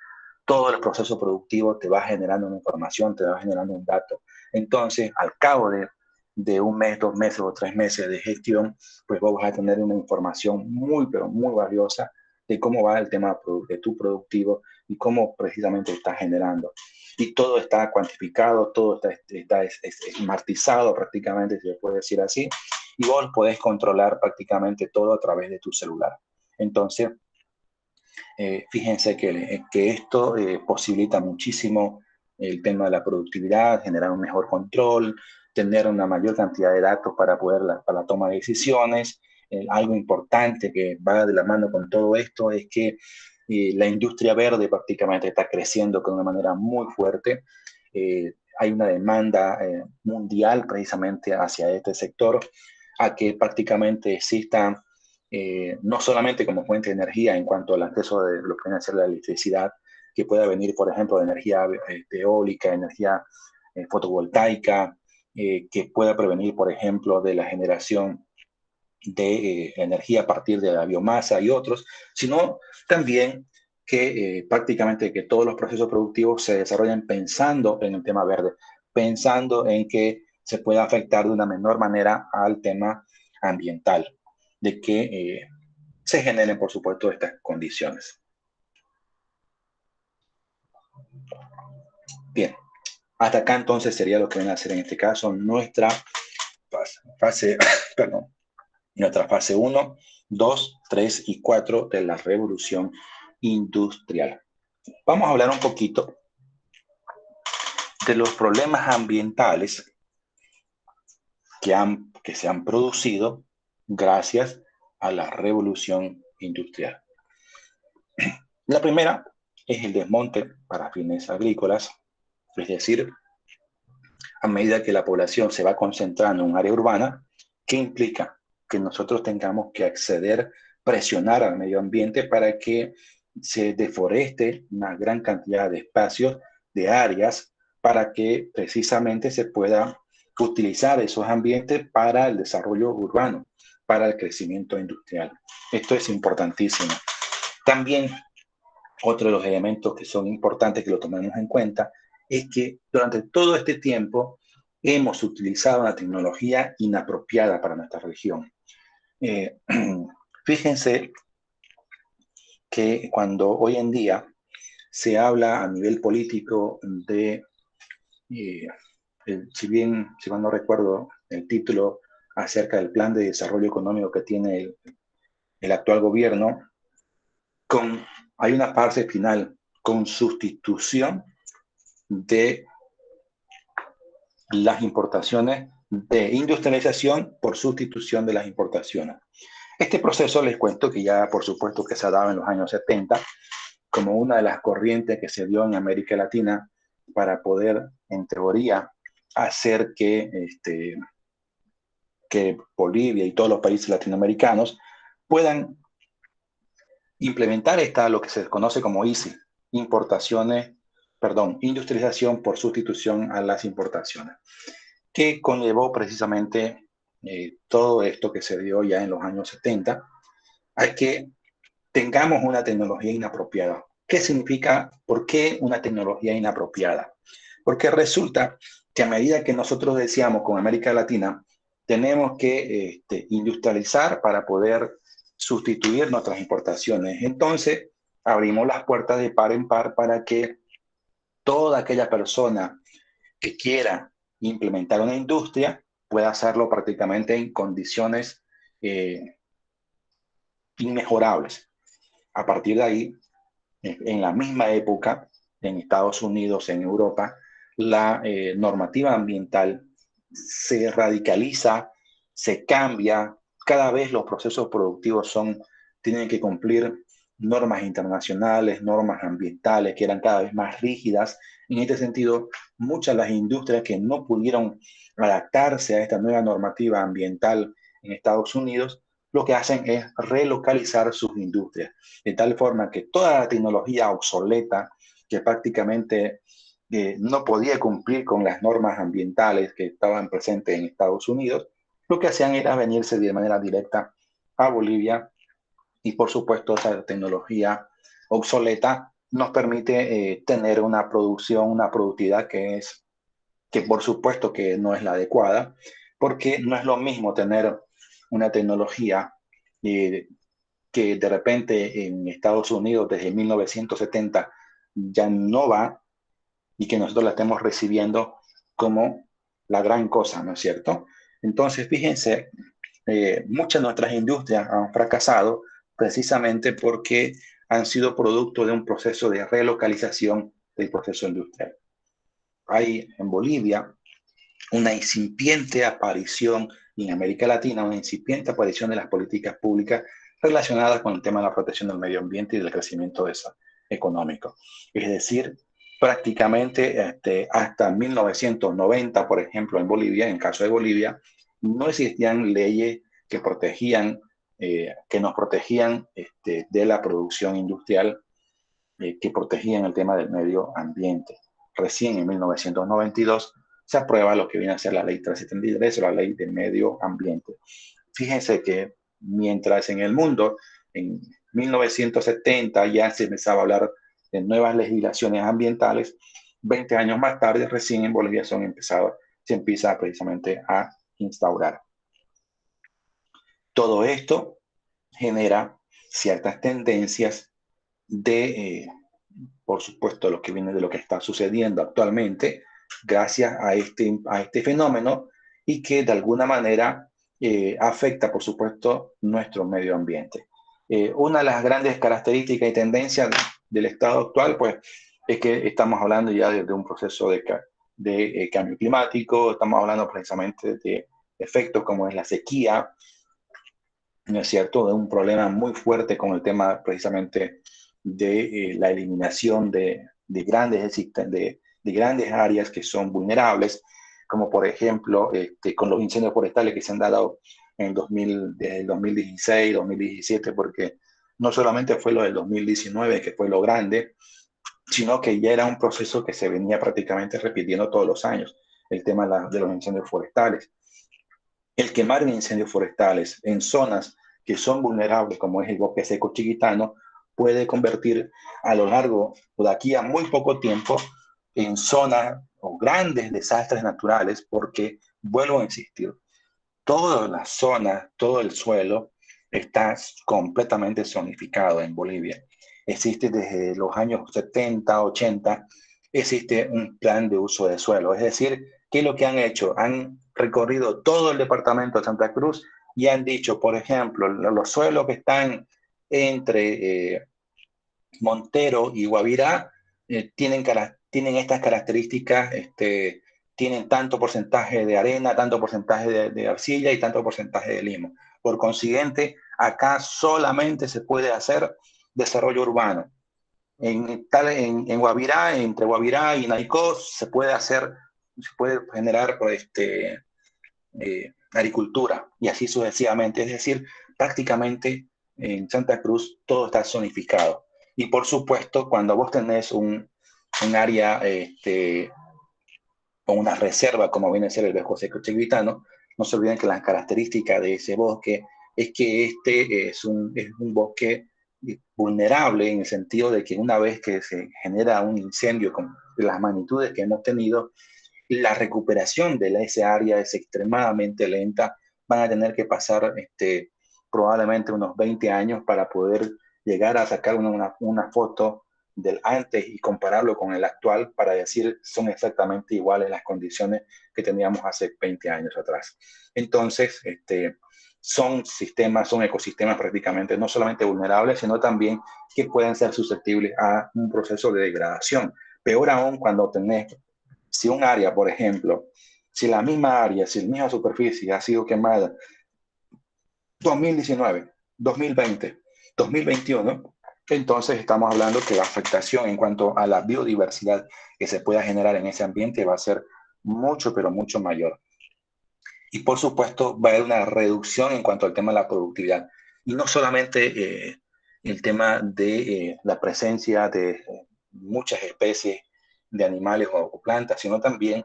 Todo el proceso productivo te va generando una información, te va generando un dato. Entonces, al cabo de un mes, 2 meses o 3 meses de gestión, pues vos vas a tener una información muy, pero muy valiosa de cómo va el tema de tu productivo y cómo precisamente está generando. Y todo está cuantificado, todo está esmartizado prácticamente, si se puede decir así, y vos podés controlar prácticamente todo a través de tu celular. Entonces, fíjense que esto posibilita muchísimo el tema de la productividad, generar un mejor control, tener una mayor cantidad de datos para la toma de decisiones. Algo importante que va de la mano con todo esto es que la industria verde prácticamente está creciendo de una manera muy fuerte. Hay una demanda mundial precisamente hacia este sector, a que prácticamente exista no solamente como fuente de energía en cuanto al acceso de lo que viene a ser la electricidad, que pueda venir, por ejemplo, de energía eólica, energía fotovoltaica, que pueda prevenir, por ejemplo, de la generación de energía a partir de la biomasa y otros, sino también que prácticamente que todos los procesos productivos se desarrollen pensando en el tema verde, pensando en que se pueda afectar de una menor manera al tema ambiental, de que se generen, por supuesto, estas condiciones. Bien, hasta acá entonces sería lo que van a hacer en este caso nuestra fase, perdón, nuestra fase 1, 2, 3 y 4 de la revolución industrial. Vamos a hablar un poquito de los problemas ambientales que se han producido gracias a la revolución industrial. La primera es el desmonte para fines agrícolas, es decir, a medida que la población se va concentrando en un área urbana, ¿qué implica? Que nosotros tengamos que acceder, presionar al medio ambiente para que se deforeste una gran cantidad de espacios, de áreas, para que precisamente se pueda utilizar esos ambientes para el desarrollo urbano, para el crecimiento industrial. Esto es importantísimo. También otro de los elementos que son importantes que lo tomemos en cuenta es que durante todo este tiempo hemos utilizado una tecnología inapropiada para nuestra región. Fíjense que cuando hoy en día se habla a nivel político de, si mal no recuerdo el título acerca del plan de desarrollo económico que tiene el actual gobierno, hay una parte final con sustitución de las importaciones, de industrialización por sustitución de las importaciones. Este proceso les cuento que ya por supuesto que se ha dado en los años 70 como una de las corrientes que se dio en América Latina para poder, en teoría, hacer que Bolivia y todos los países latinoamericanos puedan implementar lo que se conoce como ISI, industrialización por sustitución a las importaciones, que conllevó precisamente todo esto que se dio ya en los años 70, a que tengamos una tecnología inapropiada. ¿Qué significa? ¿Por qué una tecnología inapropiada? Porque resulta que a medida que nosotros decíamos con América Latina, tenemos que industrializar para poder sustituir nuestras importaciones. Entonces, abrimos las puertas de par en par para que toda aquella persona que quiera implementar una industria pueda hacerlo prácticamente en condiciones inmejorables. A partir de ahí, en la misma época, en Estados Unidos, en Europa, la normativa ambiental se radicaliza, se cambia, cada vez los procesos productivos tienen que cumplir normas internacionales, normas ambientales que eran cada vez más rígidas. En este sentido, muchas de las industrias que no pudieron adaptarse a esta nueva normativa ambiental en Estados Unidos, lo que hacen es relocalizar sus industrias, de tal forma que toda la tecnología obsoleta que prácticamente no podía cumplir con las normas ambientales que estaban presentes en Estados Unidos, lo que hacían era venirse de manera directa a Bolivia y por supuesto esa tecnología obsoleta nos permite tener una producción, una productividad que por supuesto que no es la adecuada, porque no es lo mismo tener una tecnología que de repente en Estados Unidos desde 1970 ya no va y que nosotros la estemos recibiendo como la gran cosa, ¿no es cierto? Entonces, fíjense, muchas de nuestras industrias han fracasado precisamente porque han sido producto de un proceso de relocalización del proceso industrial. Hay en Bolivia una incipiente aparición, y en América Latina una incipiente aparición de las políticas públicas relacionadas con el tema de la protección del medio ambiente y del crecimiento económico. Es decir, prácticamente hasta 1990, por ejemplo, en Bolivia, en el caso de Bolivia, no existían leyes que protegían, que nos protegían de la producción industrial, que protegían el tema del medio ambiente. Recién en 1992 se aprueba lo que viene a ser la ley 373 o la ley de medio ambiente. Fíjense que mientras en el mundo, en 1970 ya se empezaba a hablar de nuevas legislaciones ambientales, 20 años más tarde, recién en Bolivia se empieza precisamente a instaurar. Todo esto genera ciertas tendencias de, por supuesto, lo que viene de lo que está sucediendo actualmente, gracias a este fenómeno y que de alguna manera afecta, por supuesto, nuestro medio ambiente. Una de las grandes características y tendencias del estado actual, pues, es que estamos hablando ya de un proceso de cambio climático, estamos hablando precisamente de efectos como es la sequía, ¿no es cierto?, de un problema muy fuerte con el tema precisamente de la eliminación de grandes áreas que son vulnerables, como por ejemplo con los incendios forestales que se han dado desde el 2016, 2017, porque no solamente fue lo del 2019, que fue lo grande, sino que ya era un proceso que se venía prácticamente repitiendo todos los años, el tema de los incendios forestales. El quemar en incendios forestales en zonas que son vulnerables, como es el bosque seco chiquitano, puede convertir a lo largo o de aquí a muy poco tiempo en zonas o grandes desastres naturales, porque, vuelvo a insistir, toda la zona, todo el suelo está completamente zonificado en Bolivia. Existe desde los años 70, 80, existe un plan de uso de suelo. Es decir, ¿qué es lo que han hecho? Han recorrido todo el departamento de Santa Cruz y han dicho, por ejemplo, los suelos que están entre Montero y Guavirá tienen estas características, tienen tanto porcentaje de arena, tanto porcentaje de arcilla y tanto porcentaje de limo. Por consiguiente, acá solamente se puede hacer desarrollo urbano. En Guavirá, entre Guavirá y Naicó, se puede generar agricultura y así sucesivamente. Es decir, prácticamente en Santa Cruz todo está zonificado. Y por supuesto, cuando vos tenés un área o una reserva, como viene a ser el bosque seco chiquitano, no se olviden que las características de ese bosque es que es un bosque vulnerable en el sentido de que una vez que se genera un incendio con las magnitudes que hemos tenido, la recuperación de esa área es extremadamente lenta. Van a tener que pasar probablemente unos 20 años para poder llegar a sacar una foto del antes y compararlo con el actual para decir son exactamente iguales las condiciones que teníamos hace 20 años atrás. Entonces, son ecosistemas prácticamente no solamente vulnerables, sino también que pueden ser susceptibles a un proceso de degradación. Peor aún cuando tenés, si un área, por ejemplo, si la misma área, si la misma superficie ha sido quemada 2019, 2020, 2021, entonces estamos hablando que la afectación en cuanto a la biodiversidad que se pueda generar en ese ambiente va a ser mucho, pero mucho mayor. Y por supuesto va a haber una reducción en cuanto al tema de la productividad. Y no solamente el tema de la presencia de muchas especies de animales o plantas, sino también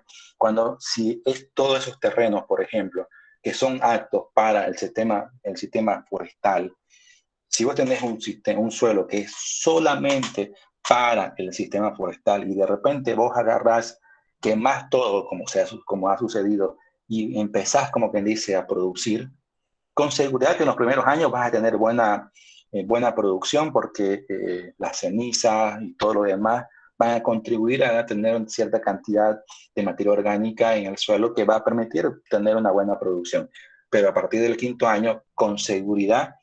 si es todos esos terrenos, por ejemplo, que son aptos para el sistema forestal, si vos tenés un suelo que es solamente para el sistema forestal y de repente vos agarrás, quemás todo como ha sucedido y empezás, como quien dice, a producir, con seguridad que en los primeros años vas a tener buena producción porque las cenizas y todo lo demás van a contribuir a tener cierta cantidad de materia orgánica en el suelo que va a permitir tener una buena producción. Pero a partir del quinto año, con seguridad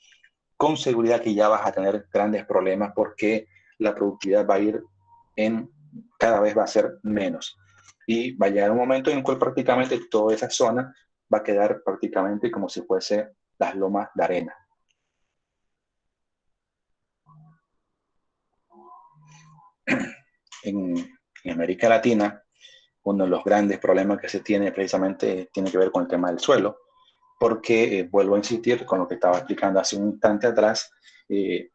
que ya vas a tener grandes problemas porque la productividad va a ir cada vez va a ser menos. Y va a llegar un momento en el cual prácticamente toda esa zona va a quedar prácticamente como si fuese las lomas de arena. En América Latina, uno de los grandes problemas que se tiene precisamente tiene que ver con el tema del suelo, porque vuelvo a insistir con lo que estaba explicando hace un instante atrás,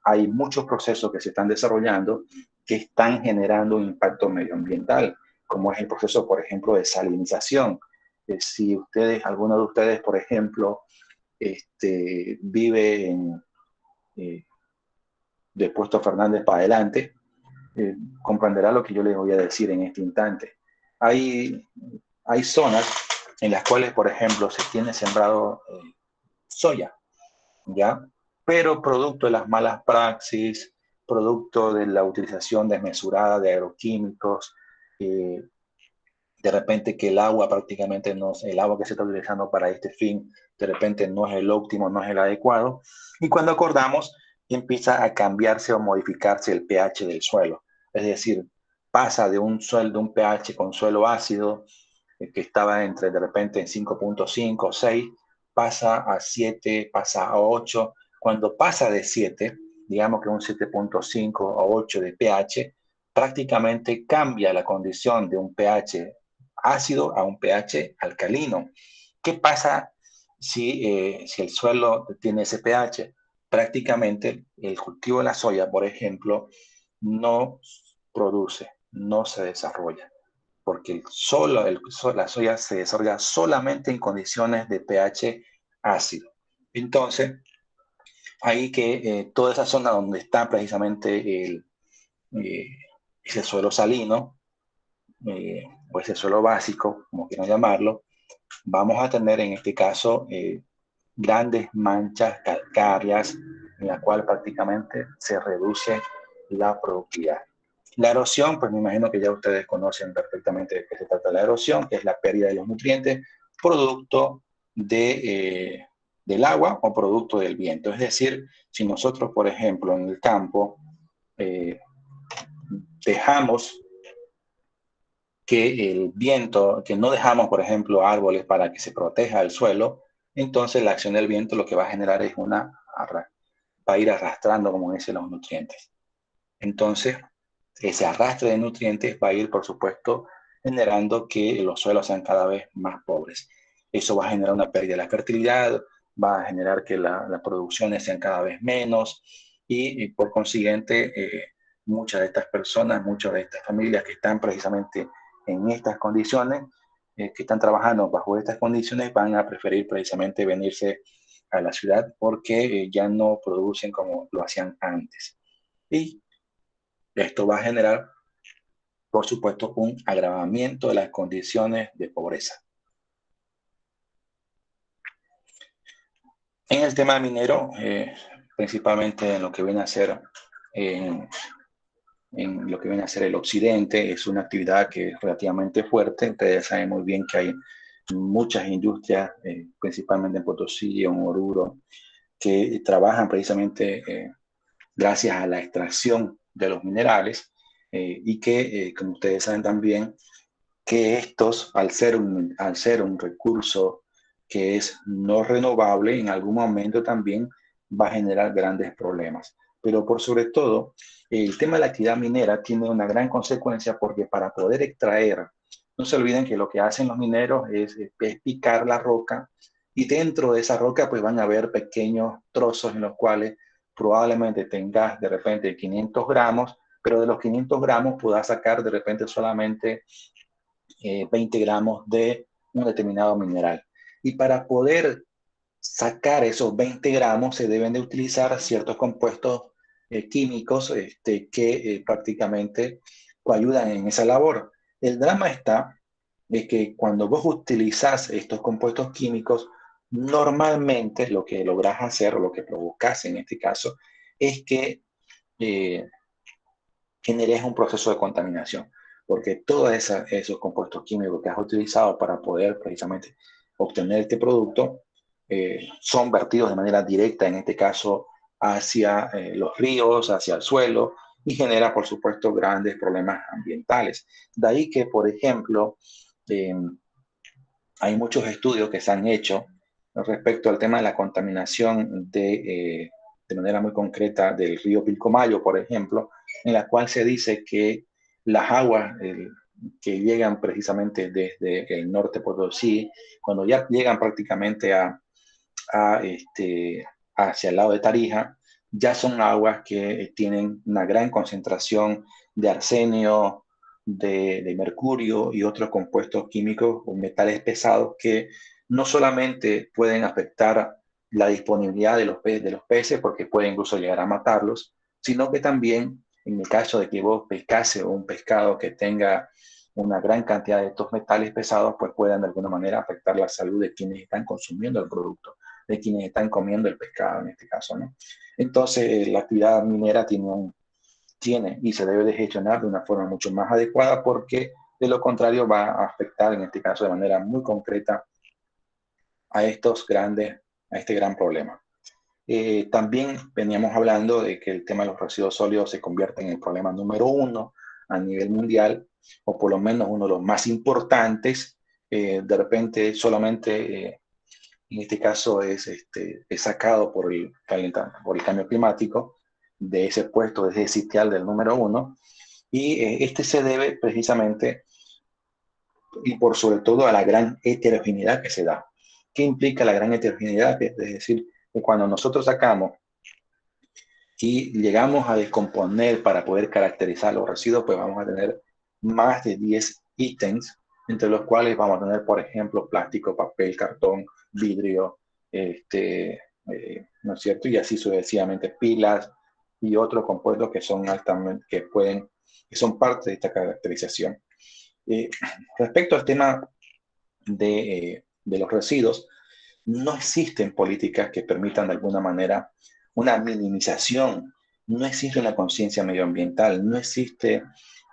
hay muchos procesos que se están desarrollando que están generando un impacto medioambiental, como es el proceso, por ejemplo, de salinización. Si alguno de ustedes, por ejemplo, vive de Puesto Fernández para adelante, comprenderá lo que yo les voy a decir en este instante. Hay, hay zonas en las cuales, por ejemplo, se tiene sembrado soya, ¿ya? pero producto de las malas praxis, producto de la utilización desmesurada de agroquímicos, eh, de repente que el agua prácticamente no, el agua que se está utilizando para este fin, de repente no es el óptimo, no es el adecuado, y cuando acordamos empieza a cambiarse o modificarse el pH del suelo, es decir, pasa de un suelo, de un pH con suelo ácido, que estaba entre de repente en 5.5 o 6, pasa a 7, pasa a 8, cuando pasa de 7, digamos que un 7.5 o 8 de pH, prácticamente cambia la condición de un pH ácido a un pH alcalino. ¿Qué pasa si el suelo tiene ese pH? Prácticamente el cultivo de la soya, por ejemplo, no produce, no se desarrolla, porque la soya se desarrolla solamente en condiciones de pH ácido. Entonces, ahí que toda esa zona donde está precisamente eh, ese suelo salino, o ese suelo básico, como quieran llamarlo, vamos a tener en este caso grandes manchas calcáreas en la cual prácticamente se reduce la productividad. La erosión, pues me imagino que ya ustedes conocen perfectamente de qué se trata la erosión, que es la pérdida de los nutrientes producto del agua o producto del viento. Es decir, si nosotros, por ejemplo, en el campo eh, dejamos que el viento, que no dejamos, por ejemplo, árboles para que se proteja el suelo, entonces la acción del viento lo que va a generar es va a ir arrastrando, como dicen, los nutrientes. Entonces, ese arrastre de nutrientes va a ir, por supuesto, generando que los suelos sean cada vez más pobres. Eso va a generar una pérdida de la fertilidad, va a generar que las producciones sean cada vez menos y por consiguiente, muchas de estas personas, muchas de estas familias que están precisamente en estas condiciones, que están trabajando bajo estas condiciones, van a preferir precisamente venirse a la ciudad porque ya no producen como lo hacían antes. Y esto va a generar, por supuesto, un agravamiento de las condiciones de pobreza. En el tema minero, principalmente en lo que viene a ser en, en lo que viene a ser el occidente, es una actividad que es relativamente fuerte. Ustedes saben muy bien que hay muchas industrias, principalmente en Potosí, en Oruro, que trabajan precisamente gracias a la extracción de los minerales y que, como ustedes saben también, que estos, al ser un recurso que es no renovable, en algún momento también va a generar grandes problemas. Pero por sobre todo, el tema de la actividad minera tiene una gran consecuencia porque para poder extraer, no se olviden que lo que hacen los mineros es picar la roca y dentro de esa roca pues van a haber pequeños trozos en los cuales probablemente tengas de repente 500 gramos, pero de los 500 gramos puedas sacar de repente solamente 20 gramos de un determinado mineral. Y para poder sacar esos 20 gramos se deben de utilizar ciertos compuestos químicos que prácticamente ayudan en esa labor. El drama está de que cuando vos utilizás estos compuestos químicos, normalmente lo que logras hacer, o lo que provocas en este caso, es que eh, generes un proceso de contaminación, porque todos esos compuestos químicos que has utilizado para poder precisamente obtener este producto son vertidos de manera directa, en este caso, hacia los ríos, hacia el suelo, y genera, por supuesto, grandes problemas ambientales. De ahí que, por ejemplo, eh, hay muchos estudios que se han hecho respecto al tema de la contaminación de manera muy concreta del río Pilcomayo, por ejemplo, en la cual se dice que las aguas que llegan precisamente desde el norte Potosí, cuando ya llegan prácticamente hacia el lado de Tarija, ya son aguas que tienen una gran concentración de arsenio, de mercurio y otros compuestos químicos o metales pesados que no solamente pueden afectar la disponibilidad de los peces, porque puede incluso llegar a matarlos, sino que también, en el caso de que vos pescase un pescado que tenga una gran cantidad de estos metales pesados, pues puedan de alguna manera afectar la salud de quienes están consumiendo el producto. de quienes están comiendo el pescado en este caso, ¿no? Entonces, la actividad minera tiene y se debe de gestionar de una forma mucho más adecuada porque de lo contrario va a afectar en este caso de manera muy concreta a a este gran problema. También veníamos hablando de que el tema de los residuos sólidos se convierte en el problema número uno a nivel mundial, o por lo menos uno de los más importantes. De repente solamente, en este caso, es sacado por el cambio climático de ese puesto, de ese sitial del número uno, y este se debe precisamente y por sobre todo a la gran heterogeneidad que se da. ¿Qué implica la gran heterogeneidad? Es decir, que cuando nosotros sacamos y llegamos a descomponer para poder caracterizar los residuos, pues vamos a tener más de 10 ítems, entre los cuales vamos a tener, por ejemplo, plástico, papel, cartón, vidrio, ¿no es cierto? Y así sucesivamente, pilas y otros compuestos que son altamente, que son parte de esta caracterización. Eh, Respecto al tema de los residuos, no existen políticas que permitan de alguna manera una minimización, no existe una conciencia medioambiental, no existe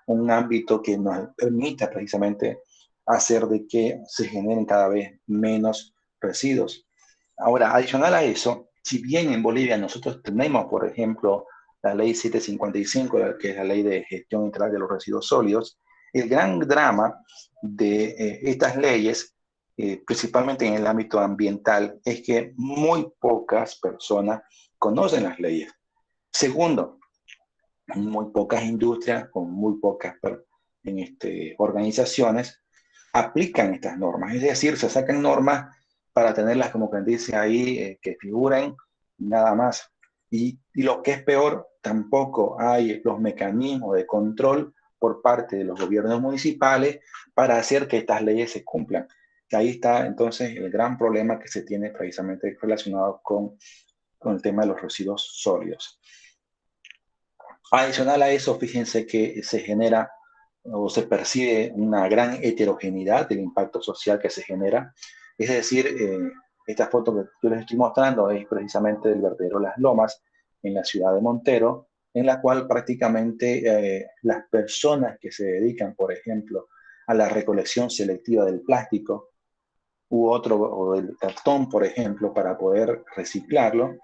un ámbito que nos permita precisamente hacer de que se generen cada vez menos residuos. Ahora, adicional a eso, si bien en Bolivia nosotros tenemos, por ejemplo, la ley 755, que es la ley de gestión integral de los residuos sólidos, el gran drama de estas leyes, principalmente en el ámbito ambiental, es que muy pocas personas conocen las leyes. Segundo, muy pocas industrias con muy pocas organizaciones aplican estas normas. Es decir, se sacan normas para tenerlas, como quien dice ahí, que figuren nada más. Y lo que es peor, tampoco hay los mecanismos de control por parte de los gobiernos municipales para hacer que estas leyes se cumplan. Ahí está entonces el gran problema que se tiene precisamente relacionado con el tema de los residuos sólidos. Adicional a eso, fíjense que se genera o se percibe una gran heterogeneidad del impacto social que se genera. Es decir, esta foto que yo les estoy mostrando es precisamente del vertedero Las Lomas en la ciudad de Montero, en la cual prácticamente las personas que se dedican, por ejemplo, a la recolección selectiva del plástico u otro, o del cartón, por ejemplo, para poder reciclarlo,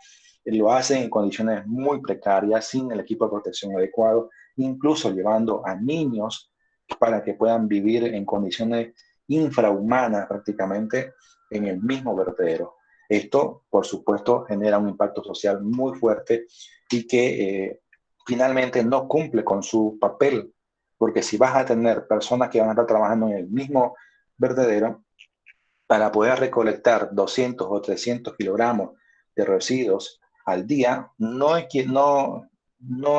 lo hacen en condiciones muy precarias, sin el equipo de protección adecuado, incluso llevando a niños para que puedan vivir en condiciones infrahumanas prácticamente en el mismo vertedero. Esto, por supuesto, genera un impacto social muy fuerte y que finalmente no cumple con su papel, porque si vas a tener personas que van a estar trabajando en el mismo vertedero, para poder recolectar 200 o 300 kilogramos de residuos al día, no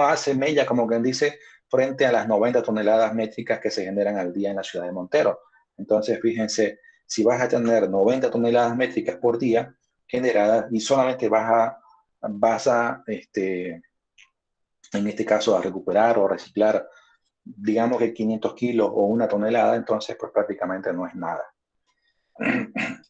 hace mella, como quien dice, frente a las 90 toneladas métricas que se generan al día en la ciudad de Montero. Entonces, fíjense, si vas a tener 90 toneladas métricas por día generadas y solamente en este caso, a recuperar o reciclar, digamos que 500 kilos o una tonelada, entonces pues prácticamente no es nada.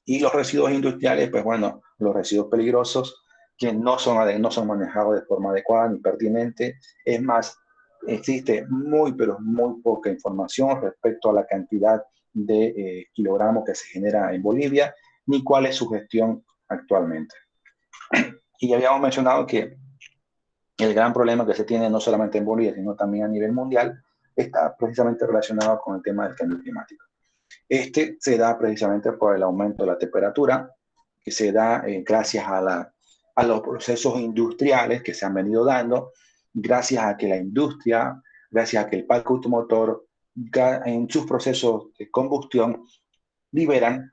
Y los residuos industriales, pues bueno, los residuos peligrosos que no son manejados de forma adecuada ni pertinente. Es más, existe muy, pero muy poca información respecto a la cantidad de kilogramos que se genera en Bolivia, ni cuál es su gestión actualmente. Y ya habíamos mencionado que el gran problema que se tiene no solamente en Bolivia, sino también a nivel mundial, está precisamente relacionado con el tema del cambio climático. Este se da precisamente por el aumento de la temperatura, que se da gracias a los procesos industriales que se han venido dando, gracias a que la industria, gracias a que el parque automotor, en sus procesos de combustión, liberan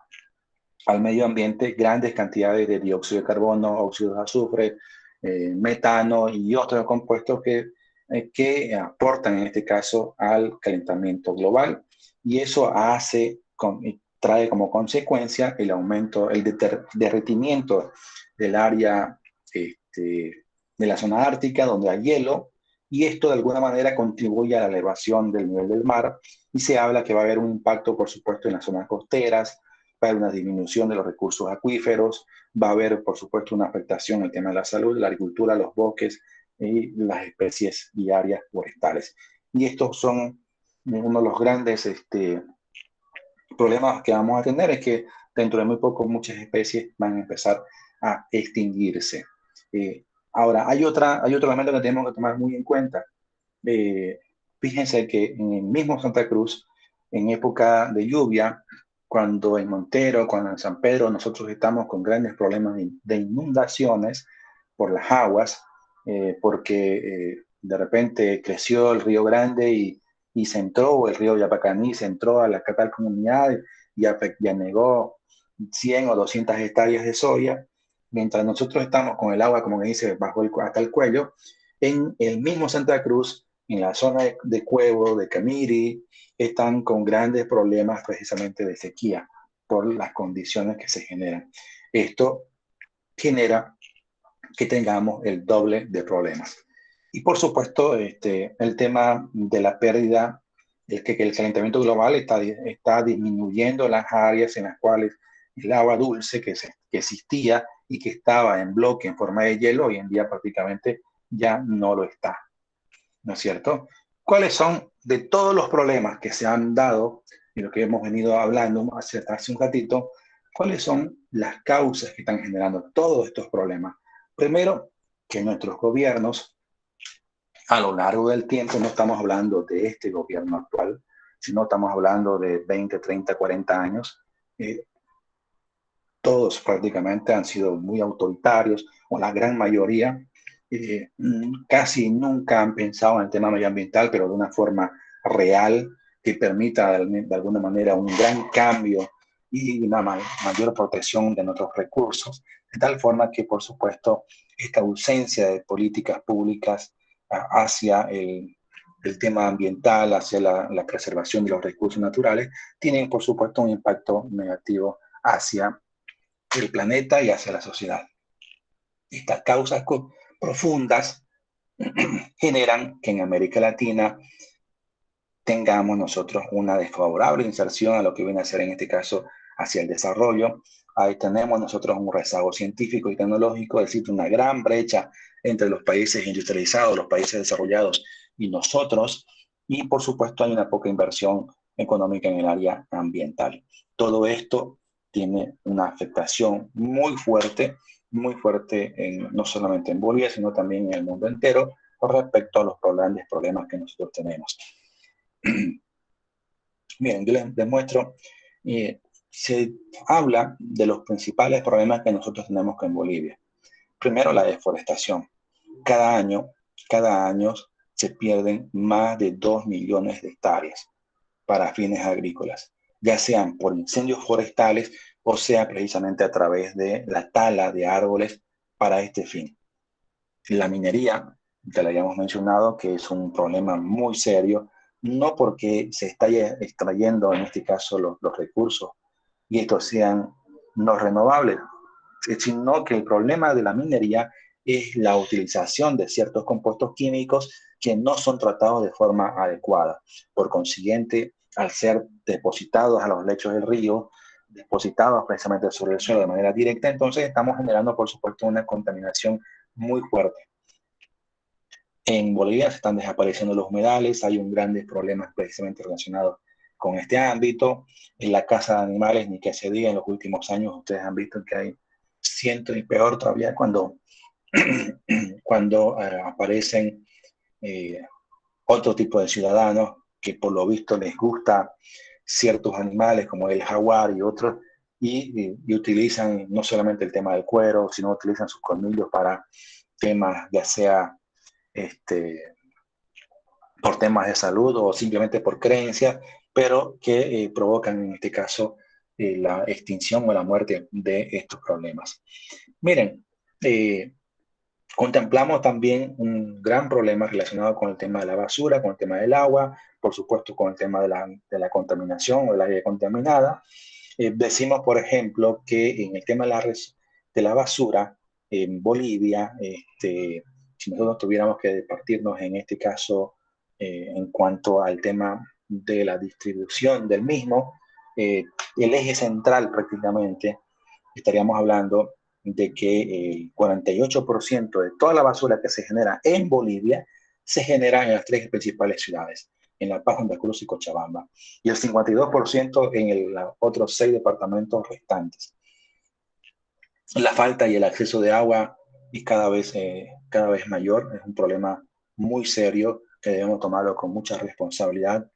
al medio ambiente grandes cantidades de dióxido de carbono, óxido de azufre, metano y otros compuestos que aportan en este caso al calentamiento global, y eso trae como consecuencia el aumento, el derretimiento del área de la zona ártica donde hay hielo, y esto de alguna manera contribuye a la elevación del nivel del mar, y se habla que va a haber un impacto, por supuesto, en las zonas costeras, va a haber una disminución de los recursos acuíferos, va a haber, por supuesto, una afectación al tema de la salud, la agricultura, los bosques y las especies y áreas forestales. Y estos son uno de los grandes problemas que vamos a tener, es que dentro de muy poco muchas especies van a empezar a extinguirse. Ahora, hay otro elemento que tenemos que tomar muy en cuenta. Eh, Fíjense que en el mismo Santa Cruz, en época de lluvia, cuando en Montero, cuando en San Pedro, nosotros estamos con grandes problemas de inundaciones por las aguas, porque de repente creció el Río Grande y se entró, el río Yapacaní se entró a la capital comunidad y anegó 100 o 200 hectáreas de soya, mientras nosotros estamos con el agua, como me dice, hasta el cuello. En el mismo Santa Cruz, en la zona de Cuevo, de Camiri, están con grandes problemas precisamente de sequía por las condiciones que se generan. Esto genera que tengamos el doble de problemas. Y por supuesto, el tema de la pérdida, es que el calentamiento global está disminuyendo las áreas en las cuales el agua dulce que existía y que estaba en bloque en forma de hielo, hoy en día prácticamente ya no lo está, ¿no es cierto? ¿Cuáles son de todos los problemas que se han dado y lo que hemos venido hablando hace un ratito? ¿Cuáles son las causas que están generando todos estos problemas? Primero, que nuestros gobiernos, a lo largo del tiempo, no estamos hablando de este gobierno actual, sino estamos hablando de 20, 30, 40 años, eh, todos prácticamente han sido muy autoritarios, o la gran mayoría, casi nunca han pensado en el tema medioambiental, pero de una forma real que permita de alguna manera un gran cambio y una mayor protección de nuestros recursos, de tal forma que, por supuesto, esta ausencia de políticas públicas hacia el tema ambiental, hacia la preservación de los recursos naturales, tienen, por supuesto, un impacto negativo hacia el planeta y hacia la sociedad. Estas causas profundas generan que en América Latina tengamos nosotros una desfavorable inserción a lo que viene a ser en este caso hacia el desarrollo. Ahí tenemos nosotros un rezago científico y tecnológico, es decir, una gran brecha entre los países industrializados, los países desarrollados y nosotros. Y por supuesto hay una poca inversión económica en el área ambiental. Todo esto tiene una afectación muy fuerte no solamente en Bolivia, sino también en el mundo entero con respecto a los grandes problemas que nosotros tenemos. Miren, yo les demuestro, se habla de los principales problemas que nosotros tenemos en Bolivia. Primero, la deforestación. Cada año, cada año se pierden más de 2 millones de hectáreas para fines agrícolas, ya sean por incendios forestales o sea precisamente a través de la tala de árboles para este fin. La minería, ya la habíamos mencionado, que es un problema muy serio, no porque se está extrayendo en este caso los recursos y estos sean no renovables, sino que el problema de la minería es la utilización de ciertos compuestos químicos que no son tratados de forma adecuada. Por consiguiente, al ser depositados a los lechos del río, depositados precisamente sobre el suelo de manera directa, entonces estamos generando, por supuesto, una contaminación muy fuerte. En Bolivia se están desapareciendo los humedales, hay un grandes problemas precisamente relacionados con este ámbito. En la caza de animales, ni que se diga, en los últimos años ustedes han visto que hay cientos y peor todavía cuando aparecen eh, otro tipo de ciudadanos que por lo visto les gusta ciertos animales como el jaguar y otros, y utilizan no solamente el tema del cuero, sino utilizan sus colmillos para temas ya sea por temas de salud o simplemente por creencias, pero que provocan en este caso la extinción o la muerte de estos problemas. Miren, contemplamos también un gran problema relacionado con el tema de la basura, con el tema del agua, por supuesto con el tema de la contaminación o del aire contaminada. Decimos, por ejemplo, que en el tema de la basura, en Bolivia, si nosotros tuviéramos que partirnos en este caso en cuanto al tema de la distribución del mismo, el eje central prácticamente, estaríamos hablando de que el 48% de toda la basura que se genera en Bolivia se genera en las tres principales ciudades, en La Paz, Santa Cruz y Cochabamba, y el 52% en los otros 6 departamentos restantes. La falta y el acceso de agua es cada vez mayor, es un problema muy serio que debemos tomarlo con mucha responsabilidad.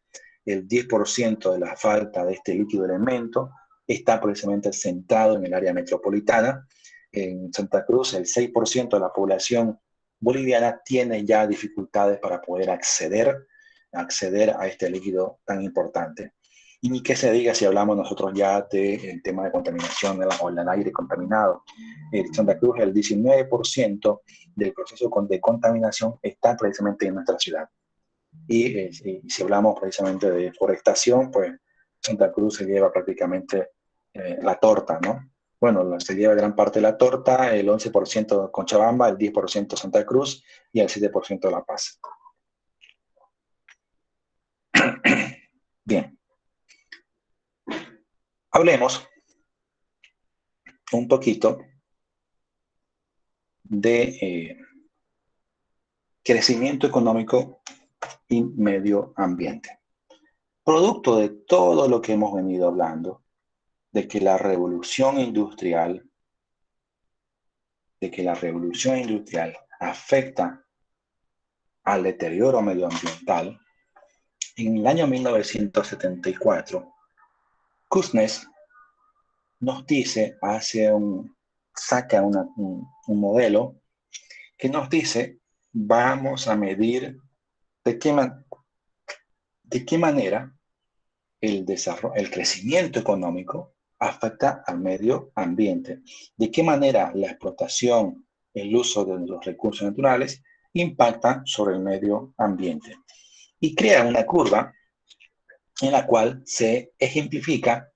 El 10% de la falta de este líquido elemento está precisamente centrado en el área metropolitana. En Santa Cruz, el 6% de la población boliviana tiene ya dificultades para poder acceder a este líquido tan importante. Y ni qué se diga si hablamos nosotros ya del tema de contaminación o el aire contaminado. En Santa Cruz, el 19% del proceso de contaminación está precisamente en nuestra ciudad. Y si hablamos precisamente de forestación, pues Santa Cruz se lleva prácticamente la torta, ¿no? Bueno, se lleva gran parte de la torta, el 11% Cochabamba, el 10% Santa Cruz y el 7% La Paz. Bien, hablemos un poquito de crecimiento económico y medio ambiente. Producto de todo lo que hemos venido hablando, de que la revolución industrial afecta al deterioro medioambiental, en el año 1974, Kuznets nos dice, saca un modelo que nos dice, vamos a medir de qué manera el crecimiento económico afecta al medio ambiente, de qué manera la explotación, el uso de los recursos naturales impacta sobre el medio ambiente. Y crea una curva en la cual se ejemplifica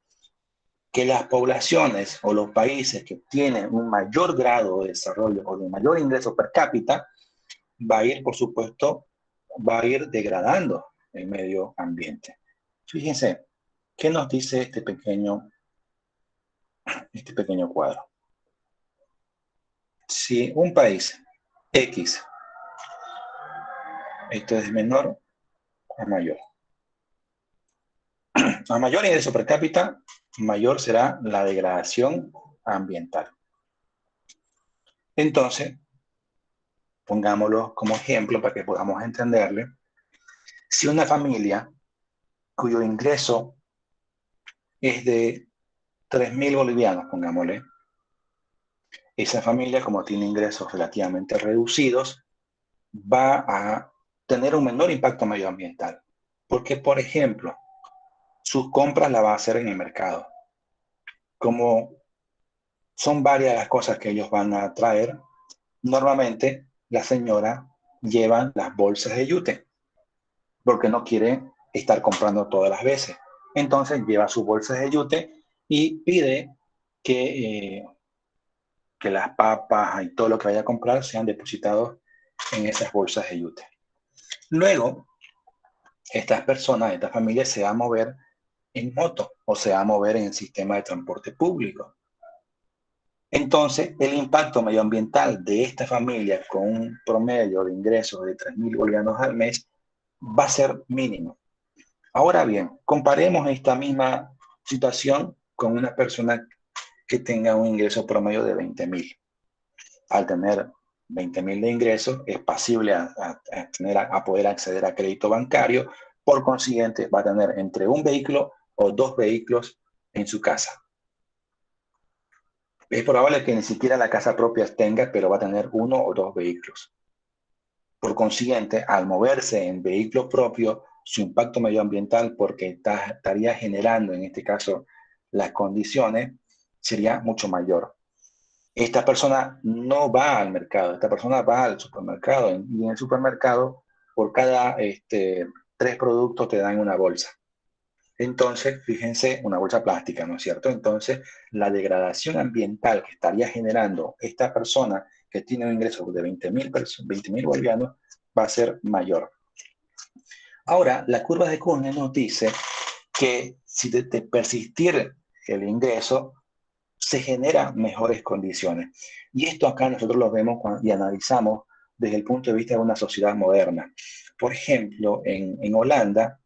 que las poblaciones o los países que tienen un mayor grado de desarrollo o de mayor ingreso per cápita, va a ir, por supuesto, va a ir degradando el medio ambiente. Fíjense, ¿qué nos dice este pequeño cuadro? Si un país X, esto es menor a mayor. A mayor ingreso per cápita, mayor será la degradación ambiental. Entonces, pongámoslo como ejemplo para que podamos entenderle. Si una familia cuyo ingreso es de 3.000 bolivianos, pongámosle, esa familia, como tiene ingresos relativamente reducidos, va a tener un menor impacto medioambiental. Porque, por ejemplo, sus compras las va a hacer en el mercado. Como son varias las cosas que ellos van a traer, normalmente la señora lleva las bolsas de yute, porque no quiere estar comprando todas las veces. Entonces lleva sus bolsas de yute y pide que las papas y todo lo que vaya a comprar sean depositados en esas bolsas de yute. Luego, estas personas, esta familia se va a mover en moto o se va a mover en el sistema de transporte público. Entonces, el impacto medioambiental de esta familia con un promedio de ingresos de 3.000 bolivianos al mes va a ser mínimo. Ahora bien, comparemos esta misma situación con una persona que tenga un ingreso promedio de 20.000. Al tener 20.000 de ingresos, es pasible a poder acceder a crédito bancario. Por consiguiente, va a tener entre un vehículo o 2 vehículos en su casa. Es probable que ni siquiera la casa propia tenga, pero va a tener 1 o 2 vehículos. Por consiguiente, al moverse en vehículo propio, su impacto medioambiental, porque estaría generando, en este caso, las condiciones, sería mucho mayor. Esta persona no va al mercado, esta persona va al supermercado, y en el supermercado, por cada 3 productos te dan una bolsa. Entonces, fíjense, una bolsa plástica, ¿no es cierto? Entonces, la degradación ambiental que estaría generando esta persona que tiene un ingreso de 20.000 bolivianos va a ser mayor. Ahora, la curva de Kuznets nos dice que si de persistir el ingreso, se generan mejores condiciones. Y esto acá nosotros lo vemos y analizamos desde el punto de vista de una sociedad moderna. Por ejemplo, en Holanda,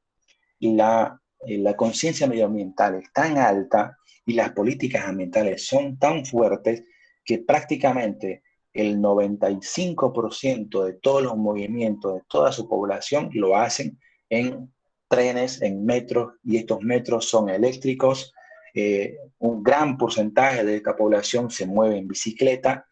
la conciencia medioambiental es tan alta y las políticas ambientales son tan fuertes que prácticamente el 95% de todos los movimientos de toda su población lo hacen en trenes, en metros, y estos metros son eléctricos. Un gran porcentaje de esta población se mueve en bicicleta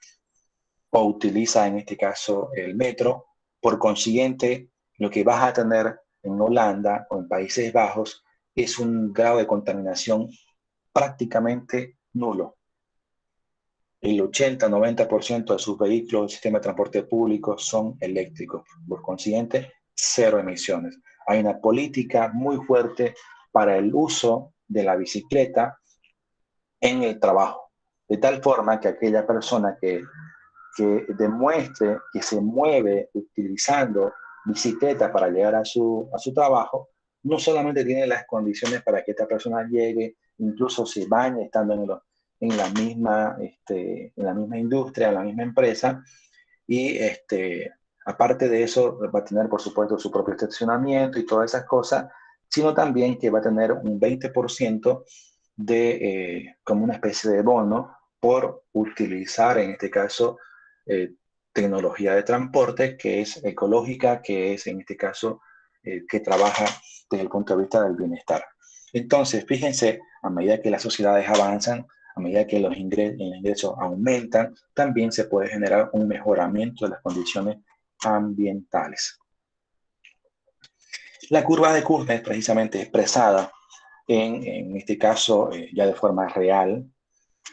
o utiliza en este caso el metro. Por consiguiente, lo que vas a tener en Holanda o en Países Bajos es un grado de contaminación prácticamente nulo. El 80-90% de sus vehículos del sistema de transporte público son eléctricos. Por consiguiente, cero emisiones. Hay una política muy fuerte para el uso de la bicicleta en el trabajo, de tal forma que aquella persona que demuestre que se mueve utilizando bicicleta para llegar a su trabajo, no solamente tiene las condiciones para que esta persona llegue, incluso se bañe estando en la misma industria, en la misma empresa, y aparte de eso va a tener, por supuesto, su propio estacionamiento y todas esas cosas, sino también que va a tener un 20% como una especie de bono por utilizar, en este caso, eh, tecnología de transporte que es ecológica, que es en este caso que trabaja desde el punto de vista del bienestar. Entonces, fíjense, a medida que las sociedades avanzan, a medida que los ingresos aumentan, también se puede generar un mejoramiento de las condiciones ambientales. La curva de Kuhn es precisamente expresada en este caso ya de forma real.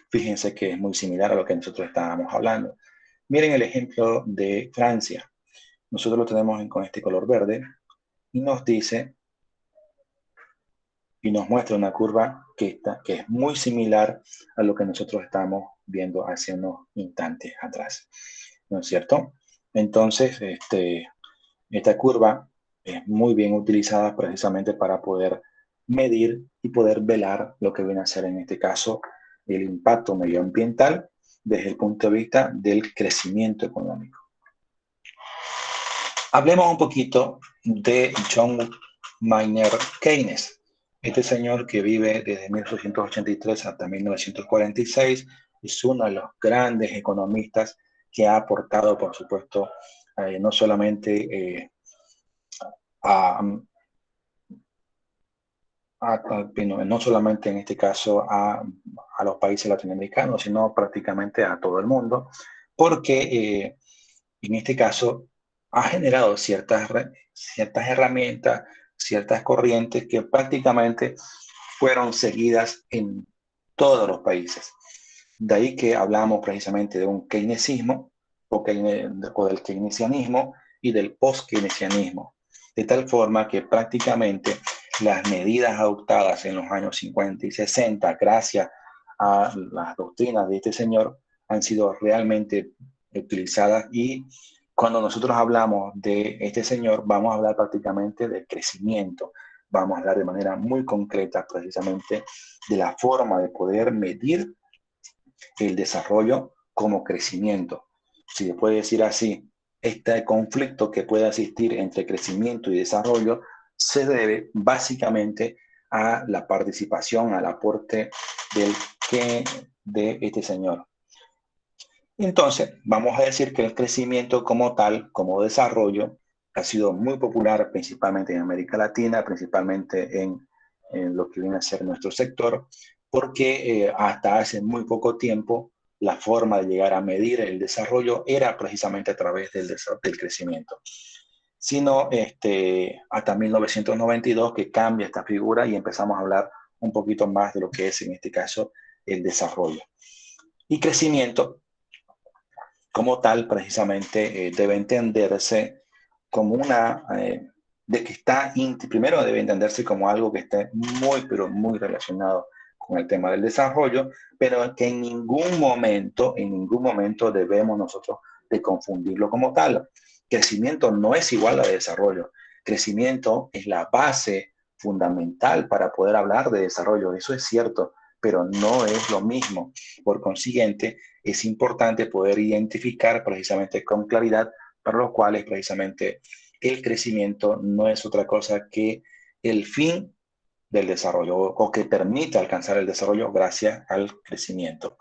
Fíjense que es muy similar a lo que nosotros estábamos hablando. Miren el ejemplo de Francia. Nosotros lo tenemos con este color verde y nos dice y nos muestra una curva que es muy similar a lo que nosotros estamos viendo hace unos instantes atrás. ¿No es cierto? Entonces, esta curva es muy bien utilizada precisamente para poder medir y poder velar lo que viene a ser en este caso el impacto medioambiental desde el punto de vista del crecimiento económico. Hablemos un poquito de John Maynard Keynes. Este señor que vive desde 1883 hasta 1946 es uno de los grandes economistas que ha aportado, por supuesto, no solamente no solamente en este caso a los países latinoamericanos, sino prácticamente a todo el mundo, porque en este caso ha generado ciertas herramientas, ciertas corrientes que prácticamente fueron seguidas en todos los países. De ahí que hablamos precisamente de un keynesismo o del keynesianismo y del post-keynesianismo, de tal forma que prácticamente las medidas adoptadas en los años 50 y 60, gracias a las doctrinas de este señor, han sido realmente utilizadas. Y cuando nosotros hablamos de este señor, vamos a hablar prácticamente de crecimiento. Vamos a hablar de manera muy concreta precisamente de la forma de poder medir el desarrollo como crecimiento. Si se puede decir así, este conflicto que puede existir entre crecimiento y desarrollo se debe básicamente a la participación, al aporte de este señor. Entonces, vamos a decir que el crecimiento como tal, como desarrollo, ha sido muy popular principalmente en América Latina, principalmente en lo que viene a ser nuestro sector, porque hasta hace muy poco tiempo la forma de llegar a medir el desarrollo era precisamente a través del crecimiento. Sino hasta 1992 que cambia esta figura y empezamos a hablar un poquito más de lo que es en este caso el desarrollo. Y crecimiento como tal precisamente debe entenderse como de que primero debe entenderse como algo que esté muy, pero muy relacionado con el tema del desarrollo, pero que en ningún momento debemos nosotros de confundirlo como tal. Crecimiento no es igual a desarrollo. Crecimiento es la base fundamental para poder hablar de desarrollo. Eso es cierto, pero no es lo mismo. Por consiguiente, es importante poder identificar precisamente con claridad para los cuales precisamente el crecimiento no es otra cosa que el fin del desarrollo o que permite alcanzar el desarrollo gracias al crecimiento.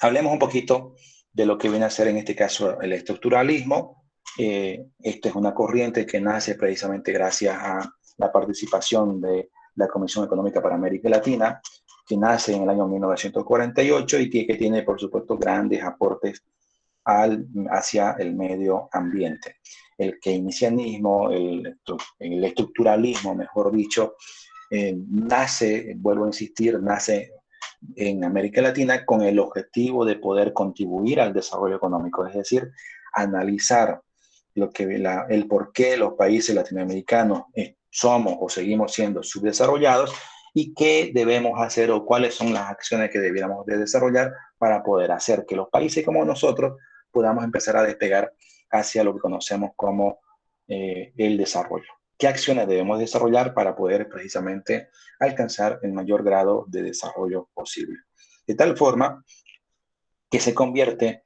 Hablemos un poquito de lo que viene a ser en este caso el estructuralismo. Esta es una corriente que nace precisamente gracias a la participación de la Comisión Económica para América Latina, que nace en el año 1948 y que tiene, por supuesto, grandes aportes hacia el medio ambiente. El keynesianismo, el estructuralismo, mejor dicho, nace, vuelvo a insistir, nace en América Latina con el objetivo de poder contribuir al desarrollo económico, es decir, analizar el por qué los países latinoamericanos somos o seguimos siendo subdesarrollados y qué debemos hacer o cuáles son las acciones que debiéramos de desarrollar para poder hacer que los países como nosotros podamos empezar a despegar hacia lo que conocemos como el desarrollo. ¿Qué acciones debemos desarrollar para poder precisamente alcanzar el mayor grado de desarrollo posible? De tal forma que se convierte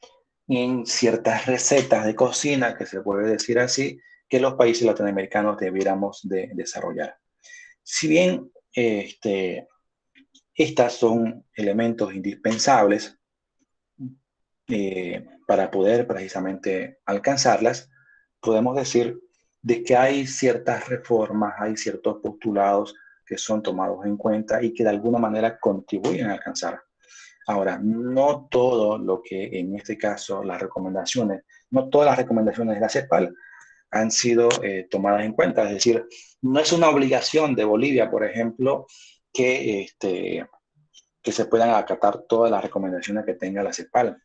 en ciertas recetas de cocina, que se puede decir así, que los países latinoamericanos debiéramos de desarrollar. Si bien estas son elementos indispensables para poder precisamente alcanzarlas, podemos decir de que hay ciertas reformas, hay ciertos postulados que son tomados en cuenta y que de alguna manera contribuyen a alcanzar. Ahora, no todo lo que en este caso las recomendaciones, no todas las recomendaciones de la CEPAL han sido tomadas en cuenta. Es decir, no es una obligación de Bolivia, por ejemplo, que se puedan acatar todas las recomendaciones que tenga la CEPAL,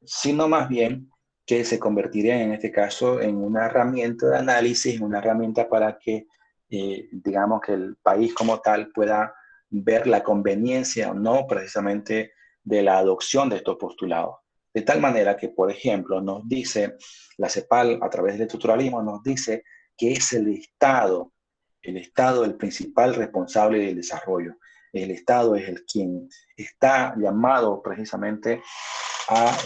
sino más bien que se convertiría en este caso en una herramienta de análisis, una herramienta para que, digamos, que el país como tal pueda ver la conveniencia o no precisamente de la adopción de estos postulados. De tal manera que, por ejemplo, nos dice la CEPAL a través del estructuralismo, nos dice que es el Estado el principal responsable del desarrollo. El Estado es el quien está llamado precisamente a,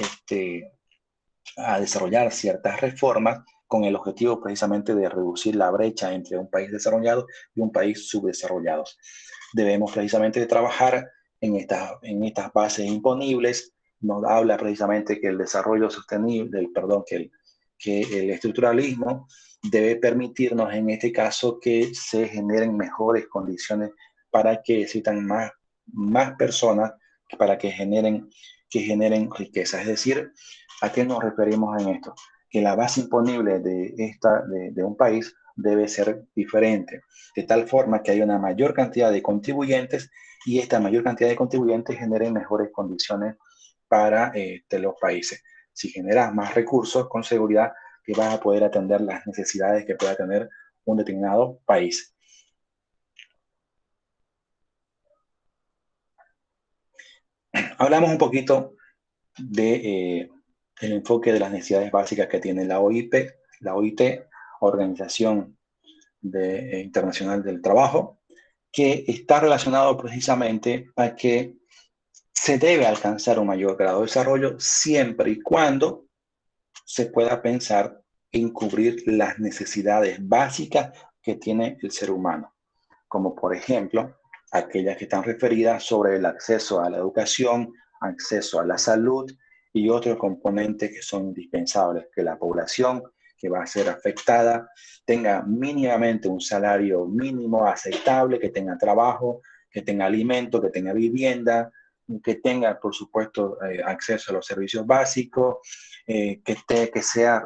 a desarrollar ciertas reformas con el objetivo precisamente de reducir la brecha entre un país desarrollado y un país subdesarrollado. Debemos precisamente trabajar en estas bases imponibles. Nos habla precisamente que el desarrollo sostenible, perdón, que el estructuralismo debe permitirnos en este caso que se generen mejores condiciones para que existan más personas para que generen riqueza. Es decir, ¿a qué nos referimos en esto? Que la base imponible de un país debe ser diferente, de tal forma que haya una mayor cantidad de contribuyentes y esta mayor cantidad de contribuyentes genere mejores condiciones para los países. Si generas más recursos, con seguridad que vas a poder atender las necesidades que pueda tener un determinado país. Hablamos un poquito de el enfoque de las necesidades básicas que tiene la OIT, Organización Internacional del Trabajo, que está relacionado precisamente a que se debe alcanzar un mayor grado de desarrollo siempre y cuando se pueda pensar en cubrir las necesidades básicas que tiene el ser humano, como por ejemplo aquellas que están referidas sobre el acceso a la educación, acceso a la salud y otros componentes que son indispensables, que la población que va a ser afectada tenga mínimamente un salario mínimo aceptable, que tenga trabajo, que tenga alimento, que tenga vivienda, que tenga, por supuesto, acceso a los servicios básicos, que sea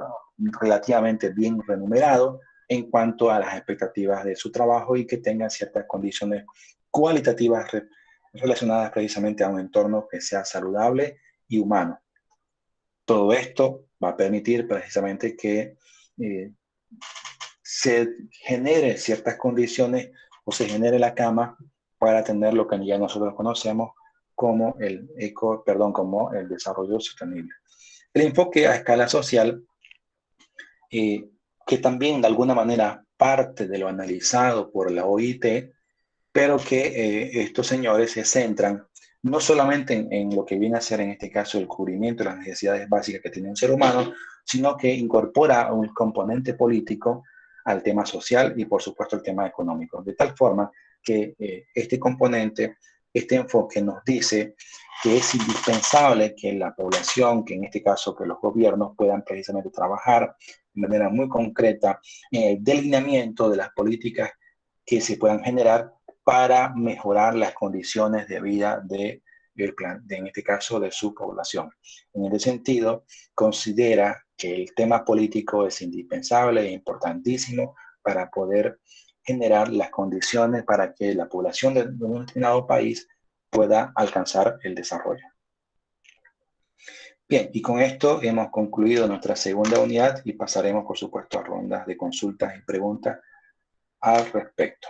relativamente bien remunerado en cuanto a las expectativas de su trabajo y que tenga ciertas condiciones cualitativas relacionadas precisamente a un entorno que sea saludable y humano. Todo esto va a permitir precisamente que se genere ciertas condiciones o se genere la cama para tener lo que ya nosotros conocemos como como el desarrollo sostenible. El enfoque a escala social, que también de alguna manera parte de lo analizado por la OIT, pero que estos señores se centran no solamente en lo que viene a ser en este caso el cubrimiento de las necesidades básicas que tiene un ser humano, sino que incorpora un componente político al tema social y por supuesto al tema económico, de tal forma que este componente, este enfoque nos dice que es indispensable que la población, que en este caso que los gobiernos puedan precisamente trabajar de manera muy concreta en el delineamiento de las políticas que se puedan generar para mejorar las condiciones de vida en este caso, de su población. En ese sentido, considera que el tema político es indispensable e importantísimo para poder generar las condiciones para que la población de un determinado país pueda alcanzar el desarrollo. Bien, y con esto hemos concluido nuestra segunda unidad y pasaremos, por supuesto, a rondas de consultas y preguntas al respecto.